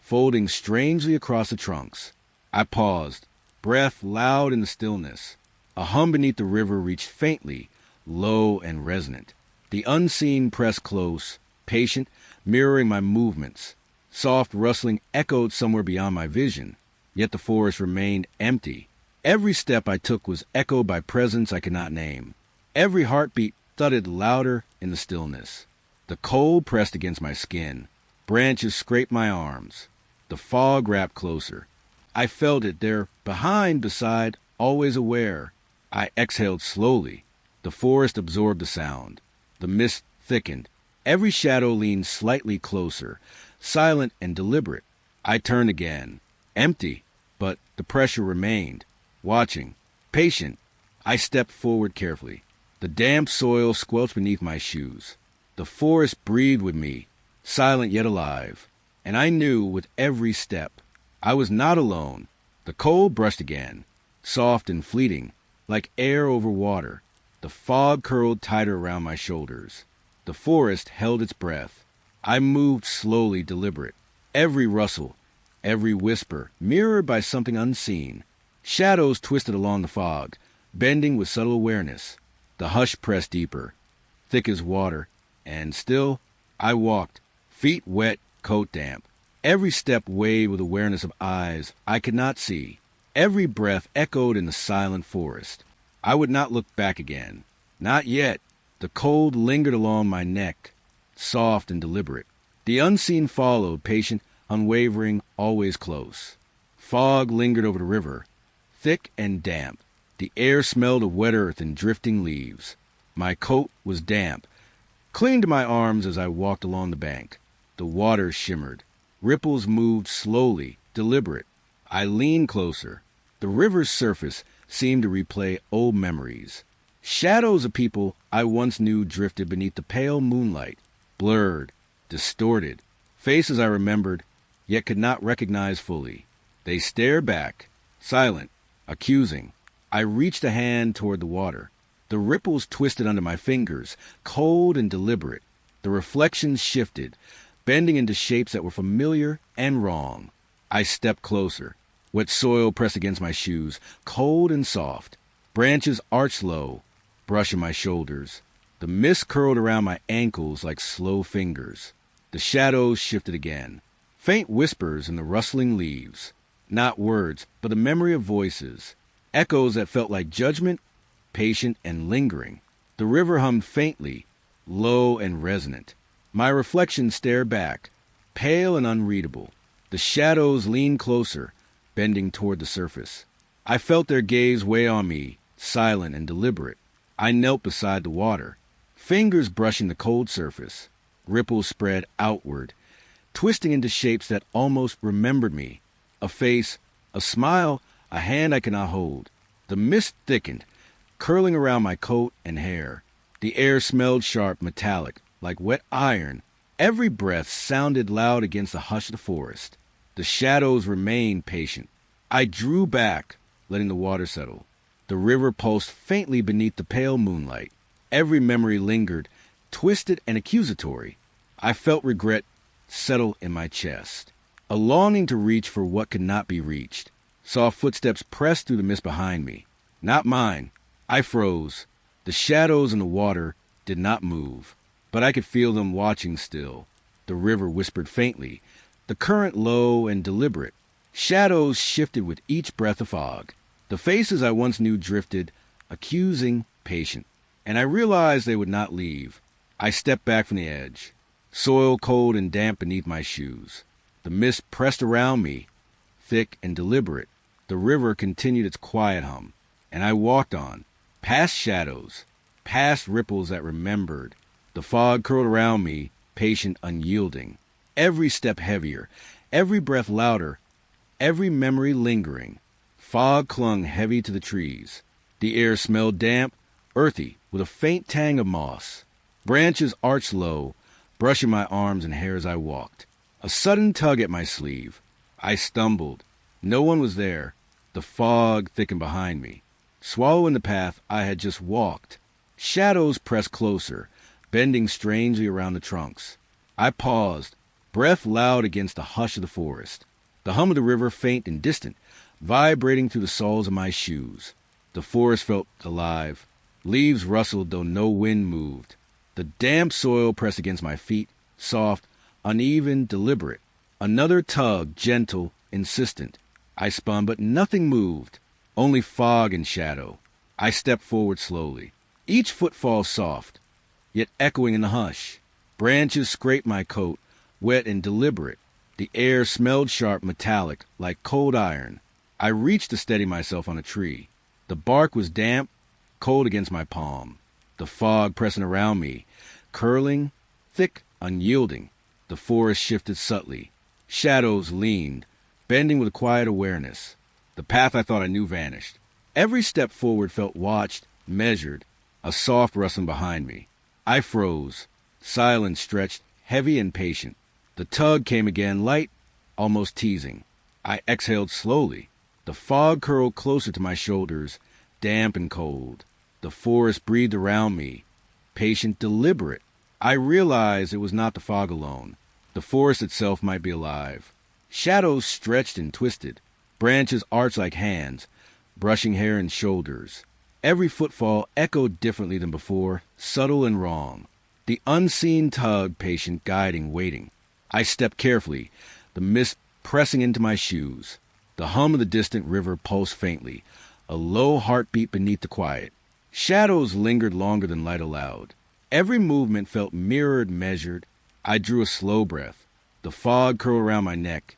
folding strangely across the trunks. I paused, breath loud in the stillness. A hum beneath the river reached faintly, low and resonant. The unseen pressed close, patient, mirroring my movements. Soft rustling echoed somewhere beyond my vision, yet the forest remained empty. Every step I took was echoed by presence I could not name. Every heartbeat thudded louder in the stillness. The cold pressed against my skin. Branches scraped my arms. The fog wrapped closer. I felt it there, behind, beside, always aware. I exhaled slowly. The forest absorbed the sound. The mist thickened. Every shadow leaned slightly closer, silent and deliberate. I turned again, empty, but the pressure remained. Watching, patient, I stepped forward carefully. The damp soil squelched beneath my shoes. The forest breathed with me, silent yet alive. And I knew with every step I was not alone. The cold brushed again, soft and fleeting, like air over water. The fog curled tighter around my shoulders. The forest held its breath. I moved slowly, deliberate. Every rustle, every whisper, mirrored by something unseen. Shadows twisted along the fog, bending with subtle awareness. The hush pressed deeper, thick as water, and still I walked, feet wet, coat damp. Every step weighed with awareness of eyes I could not see. Every breath echoed in the silent forest. I would not look back again. Not yet. The cold lingered along my neck, soft and deliberate. The unseen followed, patient, unwavering, always close. Fog lingered over the river, thick and damp. The air smelled of wet earth and drifting leaves. My coat was damp, clinging to my arms as I walked along the bank. The water shimmered. Ripples moved slowly, deliberate. I leaned closer. The river's surface seemed to replay old memories. Shadows of people I once knew drifted beneath the pale moonlight, blurred, distorted. Faces I remembered, yet could not recognize fully. They stared back, silent, accusing. I reached a hand toward the water. The ripples twisted under my fingers, cold and deliberate. The reflections shifted, bending into shapes that were familiar and wrong. I stepped closer. Wet soil pressed against my shoes, cold and soft. Branches arched low, brushing my shoulders. The mist curled around my ankles like slow fingers. The shadows shifted again. Faint whispers in the rustling leaves. Not words, but the memory of voices. Echoes that felt like judgment, patient and lingering. The river hummed faintly, low and resonant. My reflection stared back, pale and unreadable. The shadows leaned closer, bending toward the surface. I felt their gaze weigh on me, silent and deliberate. I knelt beside the water, fingers brushing the cold surface. Ripples spread outward, twisting into shapes that almost remembered me. A face, a smile, a hand I could not hold. The mist thickened, curling around my coat and hair. The air smelled sharp, metallic, like wet iron. Every breath sounded loud against the hush of the forest. The shadows remained patient. I drew back, letting the water settle. The river pulsed faintly beneath the pale moonlight. Every memory lingered, twisted and accusatory. I felt regret settle in my chest, a longing to reach for what could not be reached. Saw footsteps press through the mist behind me. Not mine. I froze. The shadows in the water did not move, but I could feel them watching still. The river whispered faintly, the current low and deliberate. Shadows shifted with each breath of fog. The faces I once knew drifted, accusing, patient, and I realized they would not leave. I stepped back from the edge, soil cold and damp beneath my shoes. The mist pressed around me, thick and deliberate. The river continued its quiet hum, and I walked on, past shadows, past ripples that remembered. The fog curled around me, patient, unyielding. Every step heavier, every breath louder, every memory lingering. Fog clung heavy to the trees. The air smelled damp, earthy, with a faint tang of moss. Branches arched low, brushing my arms and hair as I walked. A sudden tug at my sleeve. I stumbled. No one was there. The fog thickened behind me, swallowing the path I had just walked. Shadows pressed closer, bending strangely around the trunks. I paused, breath loud against the hush of the forest. The hum of the river faint and distant, vibrating through the soles of my shoes. The forest felt alive. Leaves rustled though no wind moved. The damp soil pressed against my feet, soft, uneven, deliberate. Another tug, gentle, insistent. I spun, but nothing moved, only fog and shadow. I stepped forward slowly, each footfall soft, yet echoing in the hush. Branches scraped my coat, wet and deliberate. The air smelled sharp, metallic, like cold iron. I reached to steady myself on a tree. The bark was damp, cold against my palm. The fog pressing around me, curling, thick, unyielding. The forest shifted subtly. Shadows leaned, bending with a quiet awareness. The path I thought I knew vanished. Every step forward felt watched, measured, a soft rustling behind me. I froze. Silence stretched, heavy and patient. The tug came again, light, almost teasing. I exhaled slowly. The fog curled closer to my shoulders, damp and cold. The forest breathed around me, patient, deliberate. I realized it was not the fog alone. The forest itself might be alive. Shadows stretched and twisted. Branches arched like hands, brushing hair and shoulders. Every footfall echoed differently than before, subtle and wrong. The unseen tug, patient, guiding, waiting. I stepped carefully, the mist pressing into my shoes. The hum of the distant river pulsed faintly, a low heartbeat beneath the quiet. Shadows lingered longer than light allowed. Every movement felt mirrored, measured. I drew a slow breath. The fog curled around my neck,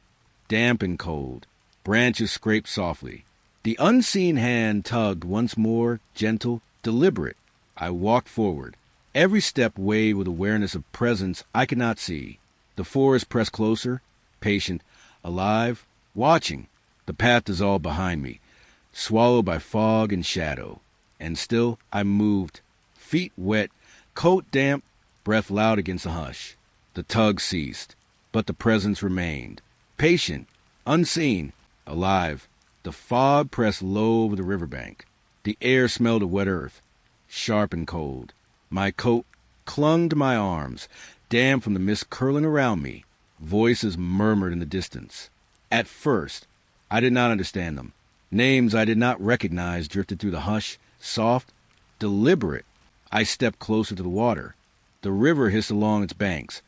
damp and cold. Branches scraped softly. The unseen hand tugged once more, gentle, deliberate. I walked forward. Every step weighed with awareness of presence I could not see. The forest pressed closer, patient, alive, watching. The path dissolved behind me, swallowed by fog and shadow. And still I moved, feet wet, coat damp, breath loud against the hush. The tug ceased, but the presence remained, patient, unseen, alive. The fog pressed low over the riverbank. The air smelled of wet earth, sharp and cold. My coat clung to my arms, damp from the mist curling around me. Voices murmured in the distance. At first, I did not understand them. Names I did not recognize drifted through the hush, soft, deliberate. I stepped closer to the water. The river hissed along its banks,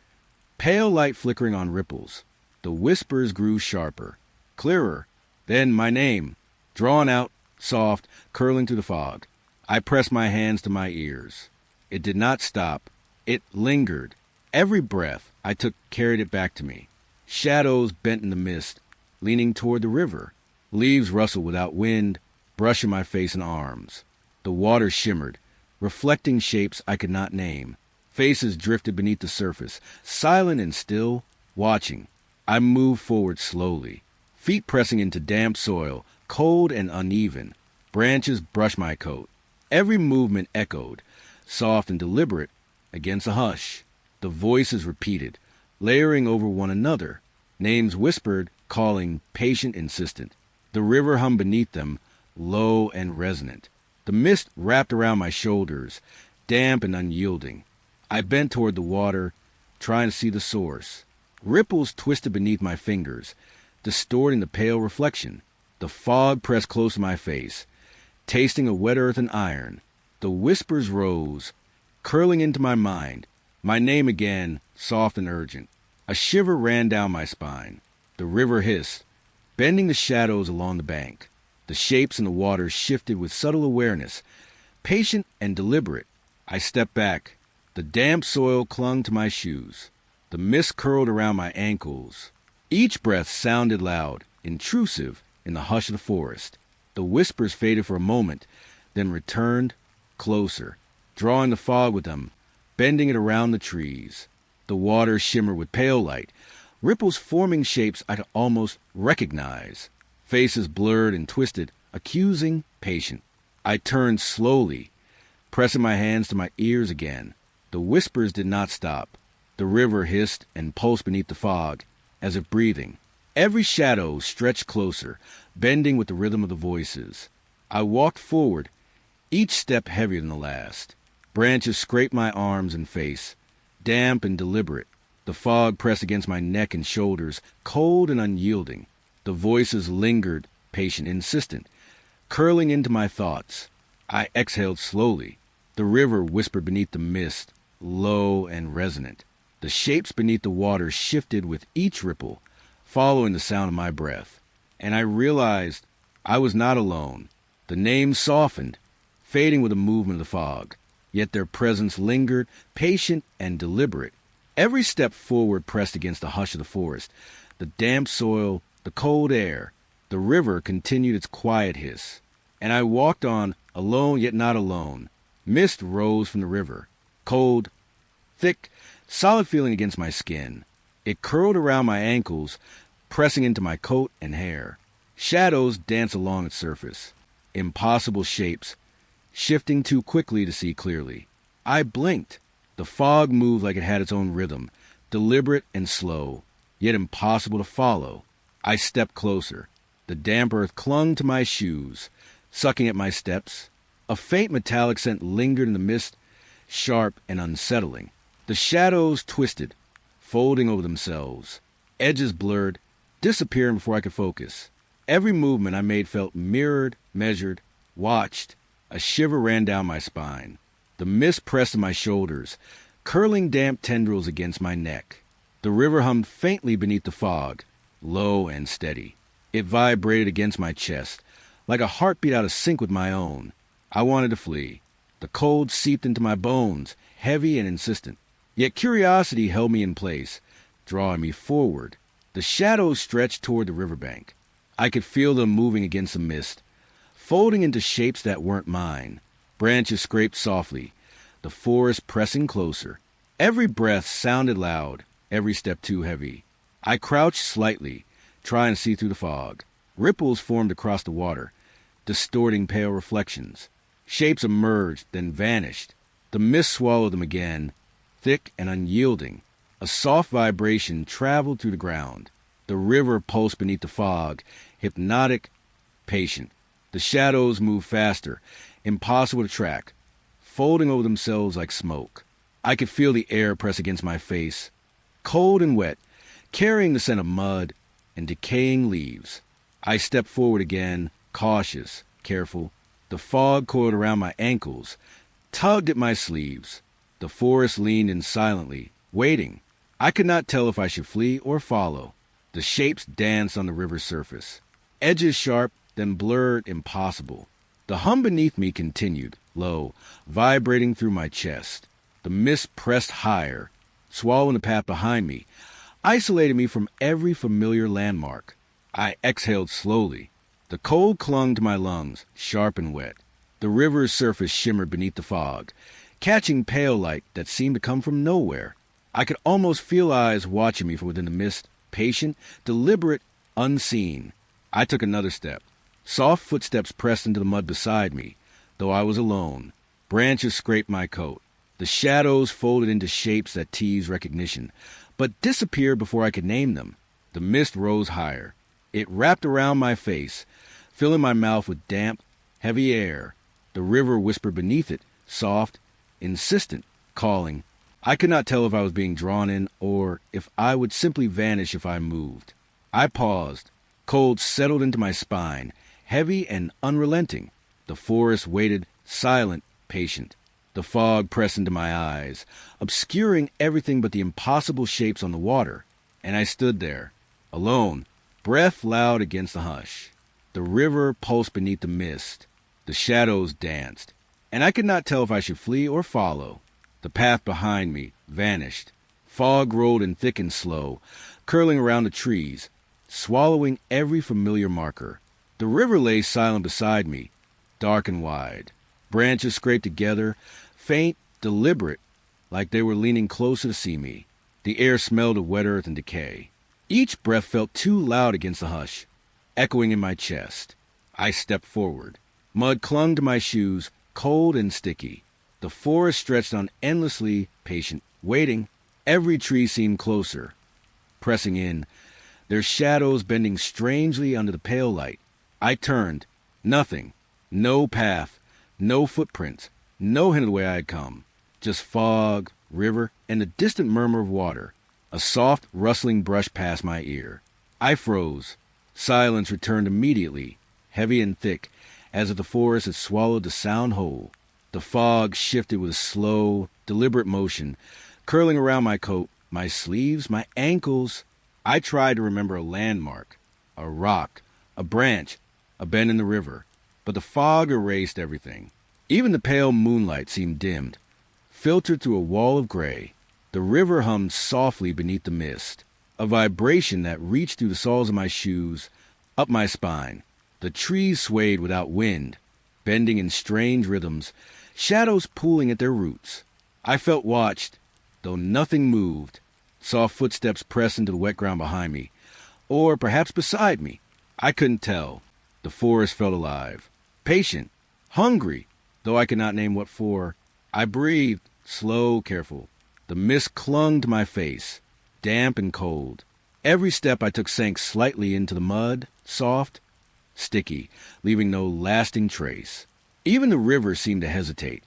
pale light flickering on ripples. The whispers grew sharper, clearer. Then my name, drawn out, soft, curling through the fog. I pressed my hands to my ears. It did not stop. It lingered. Every breath I took carried it back to me. Shadows bent in the mist, leaning toward the river. Leaves rustled without wind, brushing my face and arms. The water shimmered, reflecting shapes I could not name. Faces drifted beneath the surface, silent and still. Watching, I moved forward slowly, feet pressing into damp soil, cold and uneven. Branches brushed my coat. Every movement echoed, soft and deliberate, against a hush. The voices repeated, layering over one another. Names whispered, calling, patient, insistent. The river hummed beneath them, low and resonant. The mist wrapped around my shoulders, damp and unyielding. I bent toward the water, trying to see the source. Ripples twisted beneath my fingers, distorting the pale reflection. The fog pressed close to my face, tasting of wet earth and iron. The whispers rose, curling into my mind. My name again, soft and urgent. A shiver ran down my spine. The river hissed, bending the shadows along the bank. The shapes in the water shifted with subtle awareness, patient and deliberate. I stepped back. The damp soil clung to my shoes. The mist curled around my ankles. Each breath sounded loud, intrusive, in the hush of the forest. The whispers faded for a moment, then returned closer, drawing the fog with them, bending it around the trees. The water shimmered with pale light, ripples forming shapes I could almost recognize. Faces blurred and twisted, accusing, patient. I turned slowly, pressing my hands to my ears again. The whispers did not stop. The river hissed and pulsed beneath the fog, as if breathing. Every shadow stretched closer, bending with the rhythm of the voices. I walked forward, each step heavier than the last. Branches scraped my arms and face, damp and deliberate. The fog pressed against my neck and shoulders, cold and unyielding. The voices lingered, patient, insistent, curling into my thoughts. I exhaled slowly. The river whispered beneath the mist, low and resonant. The shapes beneath the water shifted with each ripple, following the sound of my breath. And I realized I was not alone. The names softened, fading with the movement of the fog. Yet their presence lingered, patient and deliberate. Every step forward pressed against the hush of the forest, the damp soil, the cold air. The river continued its quiet hiss. And I walked on, alone yet not alone. Mist rose from the river, cold, thick, solid feeling against my skin. It curled around my ankles, pressing into my coat and hair. Shadows danced along its surface, impossible shapes, shifting too quickly to see clearly. I blinked. The fog moved like it had its own rhythm, deliberate and slow, yet impossible to follow. I stepped closer. The damp earth clung to my shoes, sucking at my steps. A faint metallic scent lingered in the mist, sharp and unsettling. The shadows twisted, folding over themselves. Edges blurred, disappearing before I could focus. Every movement I made felt mirrored, measured, watched. A shiver ran down my spine. The mist pressed on my shoulders, curling damp tendrils against my neck. The river hummed faintly beneath the fog, low and steady. It vibrated against my chest, like a heartbeat out of sync with my own. I wanted to flee. The cold seeped into my bones, heavy and insistent. Yet curiosity held me in place, drawing me forward. The shadows stretched toward the riverbank. I could feel them moving against the mist, folding into shapes that weren't mine. Branches scraped softly, the forest pressing closer. Every breath sounded loud, every step too heavy. I crouched slightly, trying to see through the fog. Ripples formed across the water, distorting pale reflections. Shapes emerged, then vanished. The mist swallowed them again, thick and unyielding. A soft vibration traveled through the ground. The river pulsed beneath the fog, hypnotic, patient. The shadows moved faster, impossible to track, folding over themselves like smoke. I could feel the air press against my face, cold and wet, carrying the scent of mud and decaying leaves. I stepped forward again, cautious, careful. The fog coiled around my ankles, tugged at my sleeves. The forest leaned in silently, waiting. I could not tell if I should flee or follow. The shapes danced on the river's surface, edges sharp, then blurred, impossible. The hum beneath me continued, low, vibrating through my chest. The mist pressed higher, swallowing the path behind me, isolated me from every familiar landmark. I exhaled slowly. The cold clung to my lungs, sharp and wet. The river's surface shimmered beneath the fog, catching pale light that seemed to come from nowhere. I could almost feel eyes watching me from within the mist, patient, deliberate, unseen. I took another step. Soft footsteps pressed into the mud beside me, though I was alone. Branches scraped my coat. The shadows folded into shapes that teased recognition, but disappeared before I could name them. The mist rose higher. It wrapped around my face, filling my mouth with damp, heavy air. The river whispered beneath it, soft, insistent, calling. I could not tell if I was being drawn in or if I would simply vanish if I moved. I paused. Cold settled into my spine, heavy and unrelenting. The forest waited, silent, patient. The fog pressed into my eyes, obscuring everything but the impossible shapes on the water. And I stood there, alone, breath loud against the hush. The river pulsed beneath the mist. The shadows danced, and I could not tell if I should flee or follow. The path behind me vanished. Fog rolled and thickened slow, curling around the trees, swallowing every familiar marker. The river lay silent beside me, dark and wide. Branches scraped together, faint, deliberate, like they were leaning closer to see me. The air smelled of wet earth and decay. Each breath felt too loud against the hush, echoing in my chest. I stepped forward. Mud clung to my shoes, cold and sticky. The forest stretched on endlessly, patient, waiting. Every tree seemed closer, pressing in, their shadows bending strangely under the pale light. I turned. Nothing. No path. No footprints. No hint of the way I had come. Just fog, river, and the distant murmur of water. A soft, rustling brush past my ear. I froze. Silence returned immediately, heavy and thick, as if the forest had swallowed the sound whole. The fog shifted with slow, deliberate motion, curling around my coat, my sleeves, my ankles. I tried to remember a landmark, a rock, a branch, a bend in the river, but the fog erased everything. Even the pale moonlight seemed dimmed, filtered through a wall of gray. The river hummed softly beneath the mist, a vibration that reached through the soles of my shoes, up my spine. The trees swayed without wind, bending in strange rhythms, shadows pulling at their roots. I felt watched, though nothing moved. Soft footsteps pressed into the wet ground behind me, or perhaps beside me. I couldn't tell. The forest felt alive, patient, hungry, though I could not name what for. I breathed, slow, careful. The mist clung to my face, damp and cold. Every step I took sank slightly into the mud, soft, sticky, leaving no lasting trace. Even the river seemed to hesitate,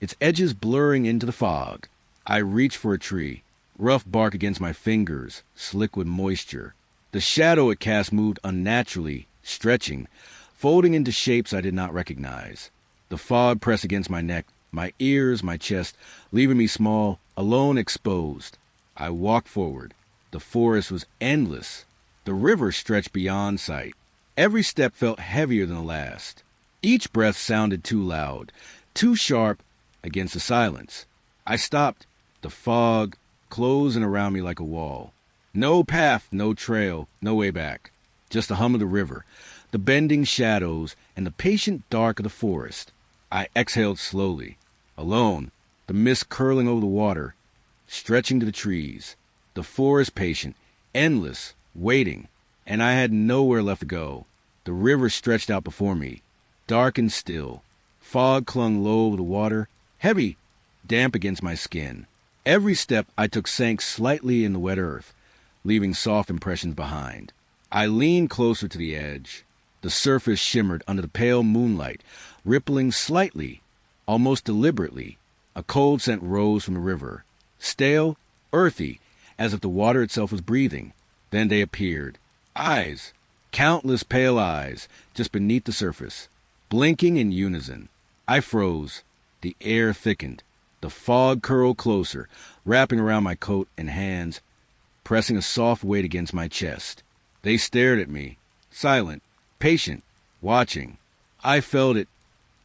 its edges blurring into the fog. I reached for a tree, rough bark against my fingers, slick with moisture. The shadow it cast moved unnaturally, stretching, folding into shapes I did not recognize. The fog pressed against my neck, my ears, my chest, leaving me small, alone, exposed. I walked forward. The forest was endless. The river stretched beyond sight. Every step felt heavier than the last. Each breath sounded too loud, too sharp against the silence. I stopped. The fog closing around me like a wall. No path, no trail, no way back. Just the hum of the river, the bending shadows, and the patient dark of the forest. I exhaled slowly. Alone, the mist curling over the water, stretching to the trees. The forest patient, endless, waiting, and I had nowhere left to go. The river stretched out before me, dark and still. Fog clung low over the water, heavy, damp against my skin. Every step I took sank slightly in the wet earth, leaving soft impressions behind. I leaned closer to the edge. The surface shimmered under the pale moonlight, rippling slightly, almost deliberately. A cold scent rose from the river, stale, earthy, as if the water itself was breathing. Then they appeared. Eyes, countless pale eyes, just beneath the surface, blinking in unison. I froze. The air thickened. The fog curled closer, wrapping around my coat and hands, pressing a soft weight against my chest. They stared at me, silent, patient, watching. I felt it.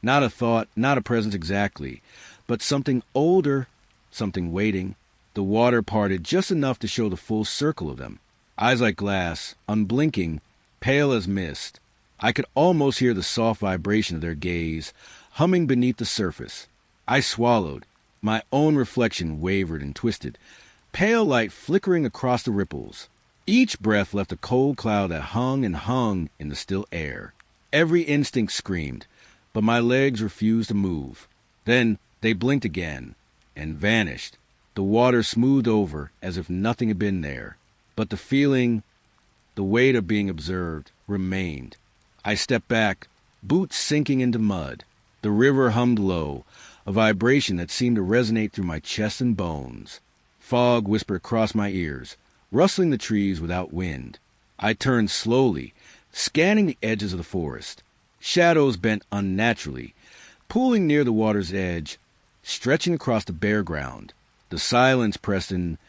Not a thought, not a presence exactly, but something older, something waiting. The water parted just enough to show the full circle of them. Eyes like glass, unblinking, pale as mist. I could almost hear the soft vibration of their gaze, humming beneath the surface. I swallowed. My own reflection wavered and twisted, pale light flickering across the ripples. Each breath left a cold cloud that hung and hung in the still air. Every instinct screamed, but my legs refused to move. Then they blinked again and vanished. The water smoothed over as if nothing had been there. But the feeling, the weight of being observed, remained. I stepped back, boots sinking into mud. The river hummed low, a vibration that seemed to resonate through my chest and bones. Fog whispered across my ears, rustling the trees without wind. I turned slowly, scanning the edges of the forest. Shadows bent unnaturally, pooling near the water's edge, stretching across the bare ground. The silence pressed in,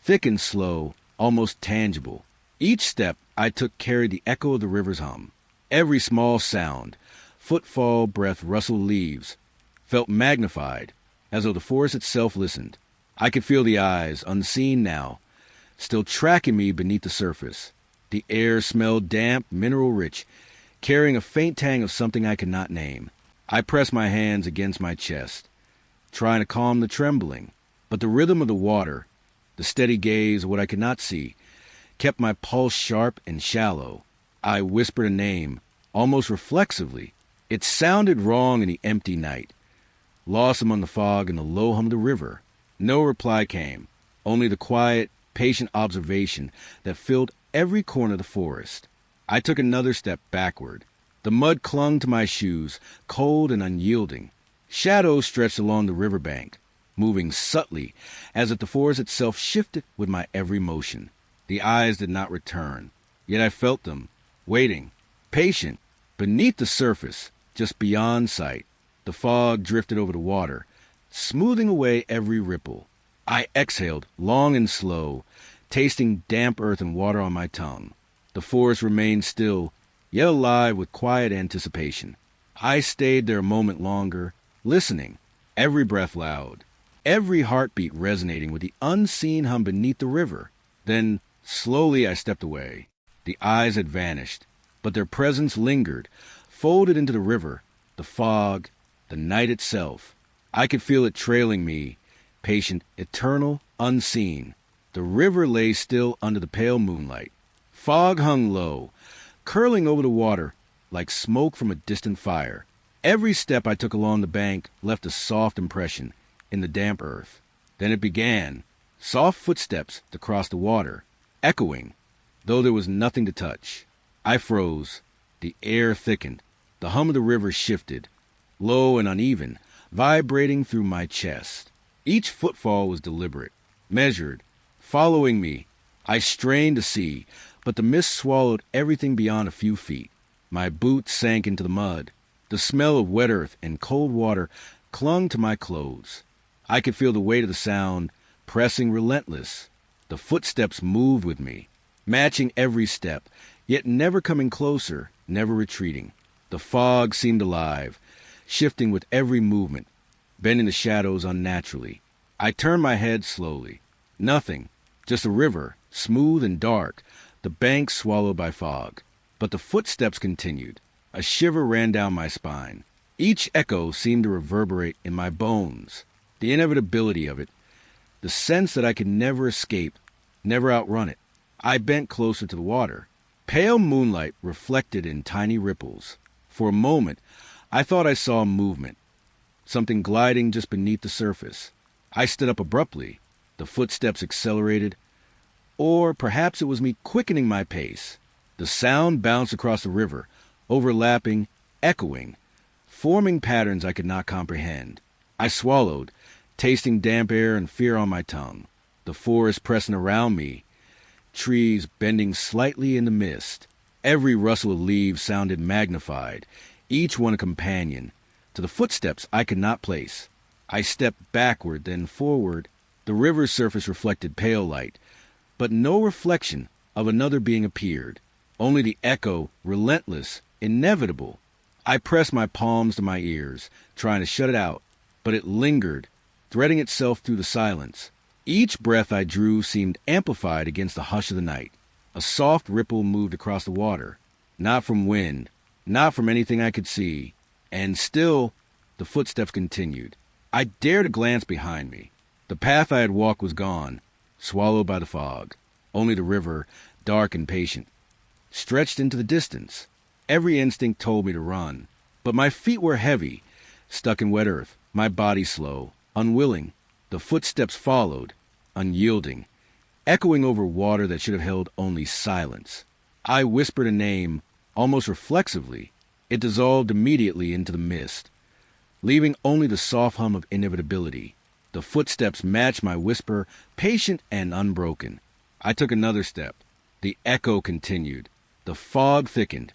thick and slow, almost tangible. Each step I took carried the echo of the river's hum. Every small sound, footfall, breath, rustle, leaves, felt magnified, as though the forest itself listened. I could feel the eyes, unseen now, still tracking me beneath the surface. The air smelled damp, mineral-rich, carrying a faint tang of something I could not name. I pressed my hands against my chest, trying to calm the trembling, but the rhythm of the water, the steady gaze of what I could not see, kept my pulse sharp and shallow. I whispered a name, almost reflexively. It sounded wrong in the empty night, lost among the fog and the low hum of the river. No reply came, only the quiet, patient observation that filled every corner of the forest. I took another step backward. The mud clung to my shoes, cold and unyielding. Shadows stretched along the riverbank, moving subtly, as if the forest itself shifted with my every motion. The eyes did not return, yet I felt them, waiting, patient, beneath the surface, just beyond sight. The fog drifted over the water, smoothing away every ripple. I exhaled, long and slow, tasting damp earth and water on my tongue. The forest remained still, yet alive with quiet anticipation. I stayed there a moment longer, listening, every breath loud, every heartbeat resonating with the unseen hum beneath the river. Then, slowly I stepped away. The eyes had vanished, but their presence lingered, folded into the river, the fog, the night itself. I could feel it trailing me, patient, eternal, unseen. The river lay still under the pale moonlight. Fog hung low, curling over the water like smoke from a distant fire. Every step I took along the bank left a soft impression in the damp earth. Then it began, soft footsteps to cross the water, echoing, though there was nothing to touch. I froze. The air thickened. The hum of the river shifted, low and uneven, vibrating through my chest. Each footfall was deliberate, measured, following me. I strained to see, but the mist swallowed everything beyond a few feet. My boots sank into the mud. The smell of wet earth and cold water clung to my clothes. I could feel the weight of the sound, pressing relentless. The footsteps moved with me, matching every step, yet never coming closer, never retreating. The fog seemed alive, shifting with every movement, bending the shadows unnaturally. I turned my head slowly. Nothing, just a river, smooth and dark, the banks swallowed by fog. But the footsteps continued. A shiver ran down my spine. Each echo seemed to reverberate in my bones. The inevitability of it, the sense that I could never escape, never outrun it. I bent closer to the water. Pale moonlight reflected in tiny ripples. For a moment, I thought I saw movement, something gliding just beneath the surface. I stood up abruptly. The footsteps accelerated, or perhaps it was me quickening my pace. The sound bounced across the river, overlapping, echoing, forming patterns I could not comprehend. I swallowed, tasting damp air and fear on my tongue. The forest pressing around me, trees bending slightly in the mist. Every rustle of leaves sounded magnified, each one a companion, to the footsteps I could not place. I stepped backward, then forward. The river's surface reflected pale light, but no reflection of another being appeared. Only the echo, relentless, inevitable. I pressed my palms to my ears, trying to shut it out, but it lingered, threading itself through the silence. Each breath I drew seemed amplified against the hush of the night. A soft ripple moved across the water, not from wind, not from anything I could see, and still the footsteps continued. I dared to glance behind me. The path I had walked was gone, swallowed by the fog. Only the river, dark and patient, stretched into the distance. Every instinct told me to run, but my feet were heavy, stuck in wet earth, my body slow, unwilling. The footsteps followed, unyielding, echoing over water that should have held only silence. I whispered a name, almost reflexively. It dissolved immediately into the mist, leaving only the soft hum of inevitability. The footsteps matched my whisper, patient and unbroken. I took another step. The echo continued. The fog thickened,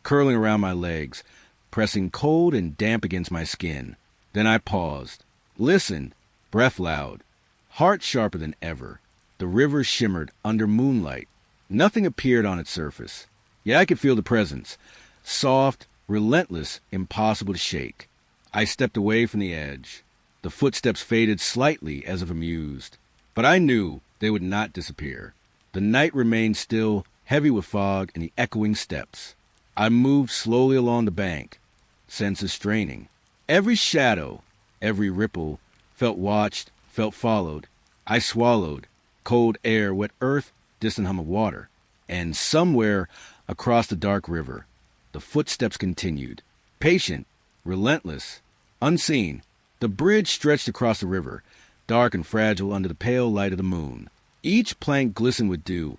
curling around my legs, pressing cold and damp against my skin. Then I paused, listened, breath loud, heart sharper than ever. The river shimmered under moonlight. Nothing appeared on its surface. Yet I could feel the presence, soft, relentless, impossible to shake. I stepped away from the edge. The footsteps faded slightly as if amused. But I knew they would not disappear. The night remained still, heavy with fog and the echoing steps. I moved slowly along the bank, senses straining. Every shadow, every ripple, felt watched, felt followed. I swallowed. Cold air, wet earth, distant hum of water. And somewhere across the dark river, the footsteps continued. Patient, relentless, unseen. The bridge stretched across the river, dark and fragile under the pale light of the moon. Each plank glistened with dew,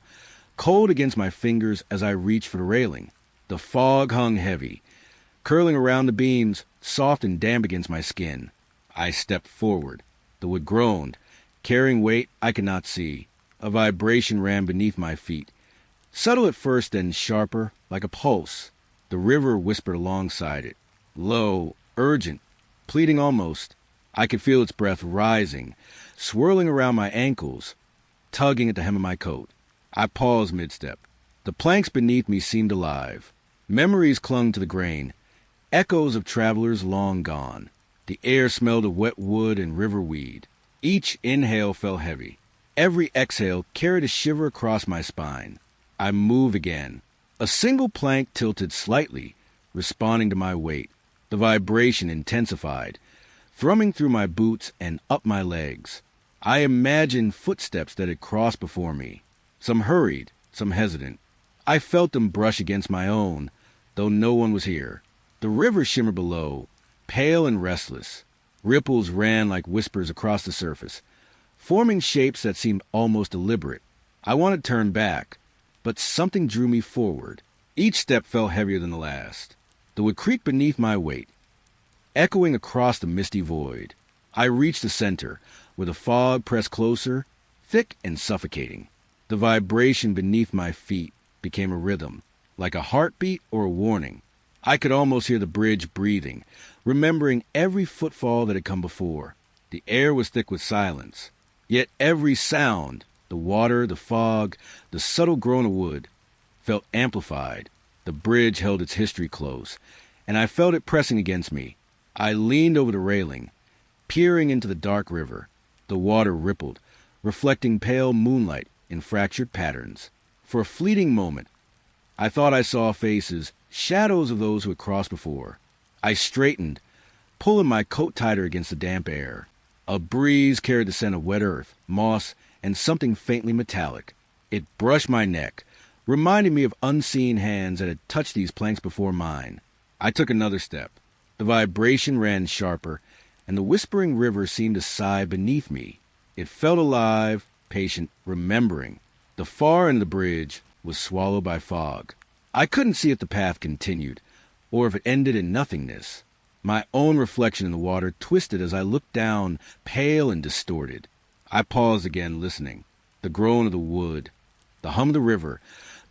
cold against my fingers as I reached for the railing. The fog hung heavy, curling around the beams, soft and damp against my skin. I stepped forward. The wood groaned, carrying weight I could not see. A vibration ran beneath my feet, subtle at first, then sharper, like a pulse. The river whispered alongside it, low, urgent, pleading almost. I could feel its breath rising, swirling around my ankles, tugging at the hem of my coat. I paused mid-step. The planks beneath me seemed alive. Memories clung to the grain, echoes of travelers long gone. The air smelled of wet wood and river weed. Each inhale felt heavy. Every exhale carried a shiver across my spine. I moved again. A single plank tilted slightly, responding to my weight. The vibration intensified, thrumming through my boots and up my legs. I imagined footsteps that had crossed before me, some hurried, some hesitant. I felt them brush against my own, though no one was here. The river shimmered below, pale and restless. Ripples ran like whispers across the surface, forming shapes that seemed almost deliberate. I wanted to turn back, but something drew me forward. Each step felt heavier than the last. The wood creaked beneath my weight, echoing across the misty void. I reached the center, where the fog pressed closer, thick and suffocating. The vibration beneath my feet became a rhythm, like a heartbeat or a warning. I could almost hear the bridge breathing, remembering every footfall that had come before. The air was thick with silence, yet every sound, the water, the fog, the subtle groan of wood, felt amplified. The bridge held its history close, and I felt it pressing against me. I leaned over the railing, peering into the dark river. The water rippled, reflecting pale moonlight in fractured patterns. For a fleeting moment, I thought I saw faces, shadows of those who had crossed before. I straightened, pulling my coat tighter against the damp air. A breeze carried the scent of wet earth, moss, and something faintly metallic. It brushed my neck, reminding me of unseen hands that had touched these planks before mine. I took another step. The vibration ran sharper, and the whispering river seemed to sigh beneath me. It felt alive, patient, remembering. The far end of the bridge was swallowed by fog. I couldn't see if the path continued, or if it ended in nothingness. My own reflection in the water twisted as I looked down, pale and distorted. I paused again, listening. The groan of the wood, the hum of the river,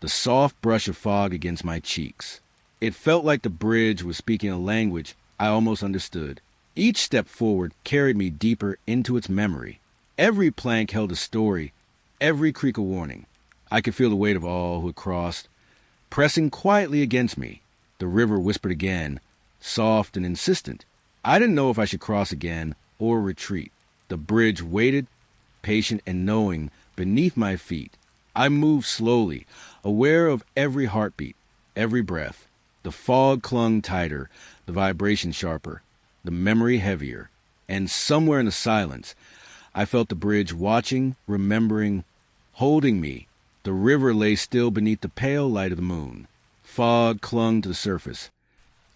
the soft brush of fog against my cheeks. It felt like the bridge was speaking a language I almost understood. Each step forward carried me deeper into its memory. Every plank held a story, every creak a warning. I could feel the weight of all who had crossed, pressing quietly against me. The river whispered again, soft and insistent. I didn't know if I should cross again or retreat. The bridge waited, patient and knowing, beneath my feet. I moved slowly, aware of every heartbeat, every breath. The fog clung tighter, the vibration sharper, the memory heavier. And somewhere in the silence, I felt the bridge watching, remembering, holding me. The river lay still beneath the pale light of the moon. Fog clung to the surface,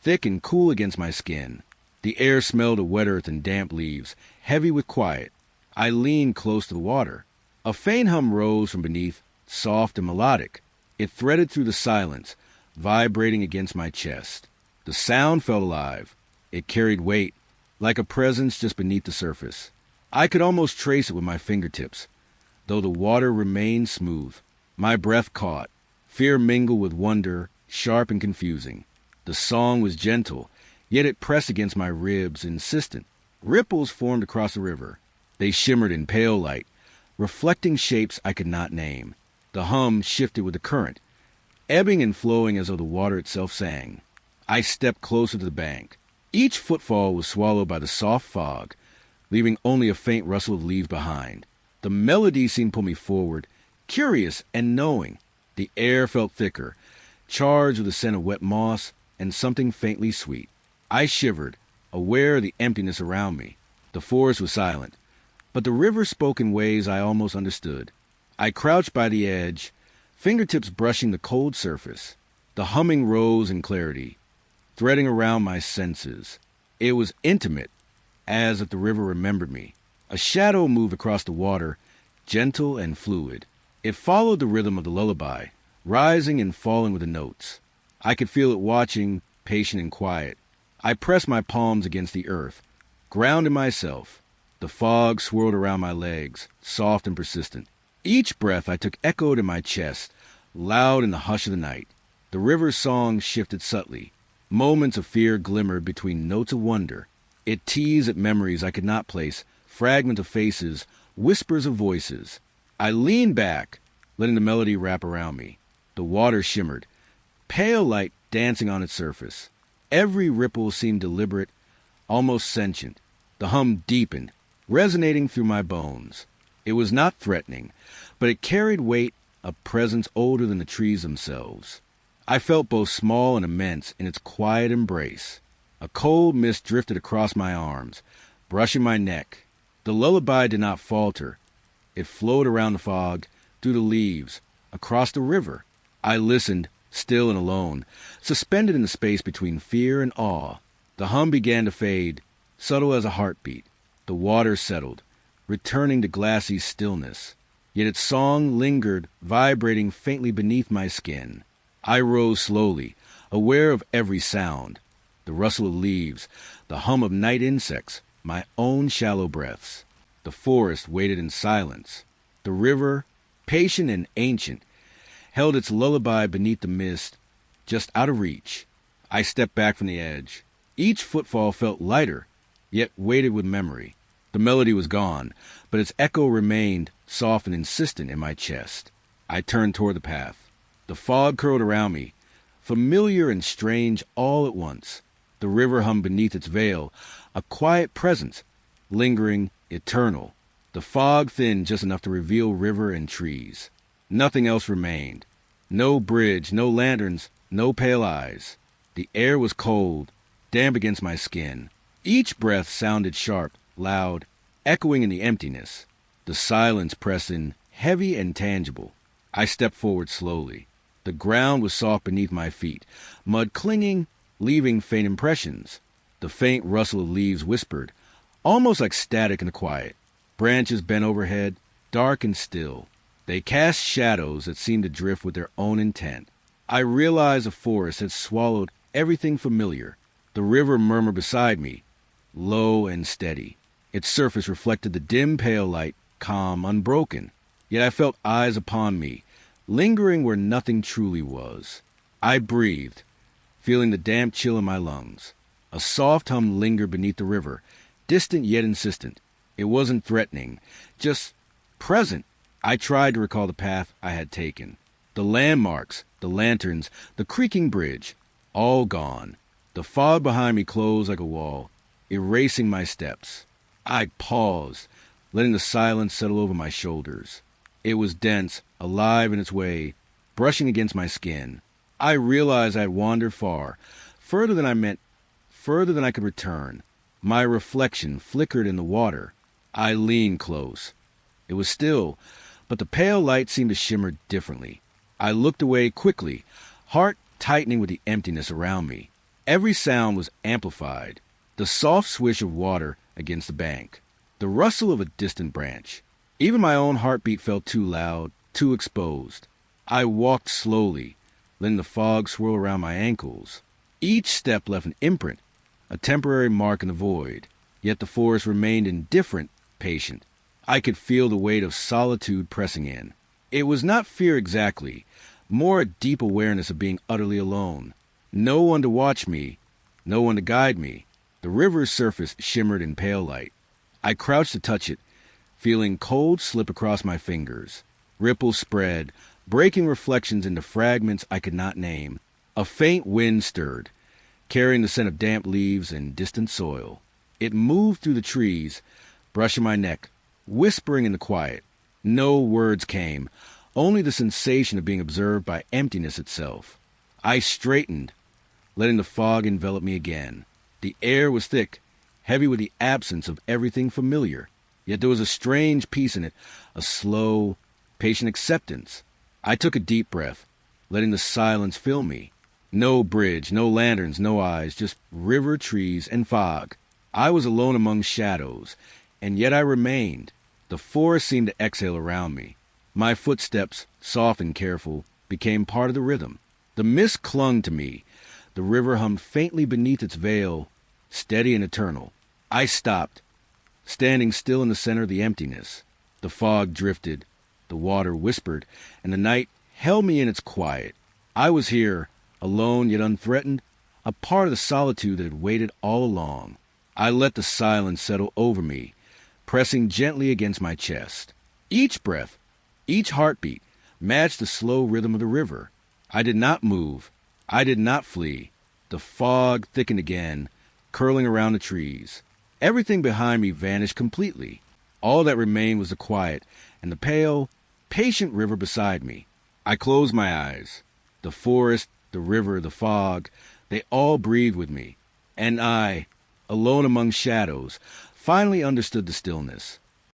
thick and cool against my skin. The air smelled of wet earth and damp leaves, heavy with quiet. I leaned close to the water. A faint hum rose from beneath, soft and melodic. It threaded through the silence, vibrating against my chest. The sound felt alive. It carried weight, like a presence just beneath the surface. I could almost trace it with my fingertips, though the water remained smooth. My breath caught. Fear mingled with wonder, sharp and confusing. The song was gentle, yet it pressed against my ribs, insistent. Ripples formed across the river. They shimmered in pale light, reflecting shapes I could not name. The hum shifted with the current, ebbing and flowing as though the water itself sang. I stepped closer to the bank. Each footfall was swallowed by the soft fog, leaving only a faint rustle of leaves behind. The melody seemed to pull me forward, curious and knowing. The air felt thicker, charged with the scent of wet moss and something faintly sweet. I shivered, aware of the emptiness around me. The forest was silent, but the river spoke in ways I almost understood. I crouched by the edge, fingertips brushing the cold surface. The humming rose in clarity, threading around my senses. It was intimate, as if the river remembered me. A shadow moved across the water, gentle and fluid. It followed the rhythm of the lullaby, rising and falling with the notes. I could feel it watching, patient and quiet. I pressed my palms against the earth, grounded myself. The fog swirled around my legs, soft and persistent. Each breath I took echoed in my chest, loud in the hush of the night. The river's song shifted subtly. Moments of fear glimmered between notes of wonder. It teased at memories I could not place, fragments of faces, whispers of voices. I leaned back, letting the melody wrap around me. The water shimmered, pale light dancing on its surface. Every ripple seemed deliberate, almost sentient. The hum deepened, resonating through my bones. It was not threatening, but it carried weight, a presence older than the trees themselves. I felt both small and immense in its quiet embrace. A cold mist drifted across my arms, brushing my neck. The lullaby did not falter. It flowed around the fog, through the leaves, across the river. I listened, still and alone, suspended in the space between fear and awe. The hum began to fade, subtle as a heartbeat. The water settled, returning to glassy stillness. Yet its song lingered, vibrating faintly beneath my skin. I rose slowly, aware of every sound. The rustle of leaves, the hum of night insects, my own shallow breaths. The forest waited in silence. The river, patient and ancient, held its lullaby beneath the mist, just out of reach. I stepped back from the edge. Each footfall felt lighter, yet weighted with memory. The melody was gone, but its echo remained, soft and insistent in my chest. I turned toward the path. The fog curled around me, familiar and strange all at once. The river hummed beneath its veil, a quiet presence, lingering, eternal. The fog thinned just enough to reveal river and trees. Nothing else remained. No bridge, no lanterns, no pale eyes. The air was cold, damp against my skin. Each breath sounded sharp, loud, echoing in the emptiness. The silence pressed in, heavy and tangible. I stepped forward slowly. The ground was soft beneath my feet, mud clinging, leaving faint impressions. The faint rustle of leaves whispered, almost like static in the quiet. Branches bent overhead, dark and still. They cast shadows that seemed to drift with their own intent. I realized the forest had swallowed everything familiar. The river murmured beside me, low and steady. Its surface reflected the dim pale light, calm, unbroken. Yet I felt eyes upon me, lingering where nothing truly was. I breathed, feeling the damp chill in my lungs. A soft hum lingered beneath the river, distant yet insistent. It wasn't threatening, just present. I tried to recall the path I had taken. The landmarks, the lanterns, the creaking bridge, all gone. The fog behind me closed like a wall, erasing my steps. I paused, letting the silence settle over my shoulders. It was dense, alive in its way, brushing against my skin. I realized I had wandered far, further than I could return. My reflection flickered in the water. I leaned close. It was still, but the pale light seemed to shimmer differently. I looked away quickly, heart tightening with the emptiness around me. Every sound was amplified. The soft swish of water against the bank, the rustle of a distant branch. Even my own heartbeat felt too loud, too exposed. I walked slowly, letting the fog swirl around my ankles. Each step left an imprint, a temporary mark in the void. Yet the forest remained indifferent, patient. I could feel the weight of solitude pressing in. It was not fear exactly, more a deep awareness of being utterly alone. No one to watch me, no one to guide me. The river's surface shimmered in pale light. I crouched to touch it, feeling cold slip across my fingers. Ripples spread, breaking reflections into fragments I could not name. A faint wind stirred, carrying the scent of damp leaves and distant soil. It moved through the trees, brushing my neck, whispering in the quiet. No words came, only the sensation of being observed by emptiness itself. I straightened, letting the fog envelop me again. The air was thick, heavy with the absence of everything familiar. Yet there was a strange peace in it, a slow, patient acceptance. I took a deep breath, letting the silence fill me. No bridge, no lanterns, no eyes, just river, trees, and fog. I was alone among shadows, and yet I remained. The forest seemed to exhale around me. My footsteps, soft and careful, became part of the rhythm. The mist clung to me. The river hummed faintly beneath its veil, steady and eternal. I stopped, standing still in the center of the emptiness. The fog drifted, the water whispered, and the night held me in its quiet. I was here, alone yet unthreatened, a part of the solitude that had waited all along. I let the silence settle over me, pressing gently against my chest. Each breath, each heartbeat, matched the slow rhythm of the river. I did not move. I did not flee. The fog thickened again, curling around the trees. Everything behind me vanished completely. All that remained was the quiet and the pale, patient river beside me. I closed my eyes. The forest, the river, the fog, they all breathed with me. And I, alone among shadows, finally understood the stillness.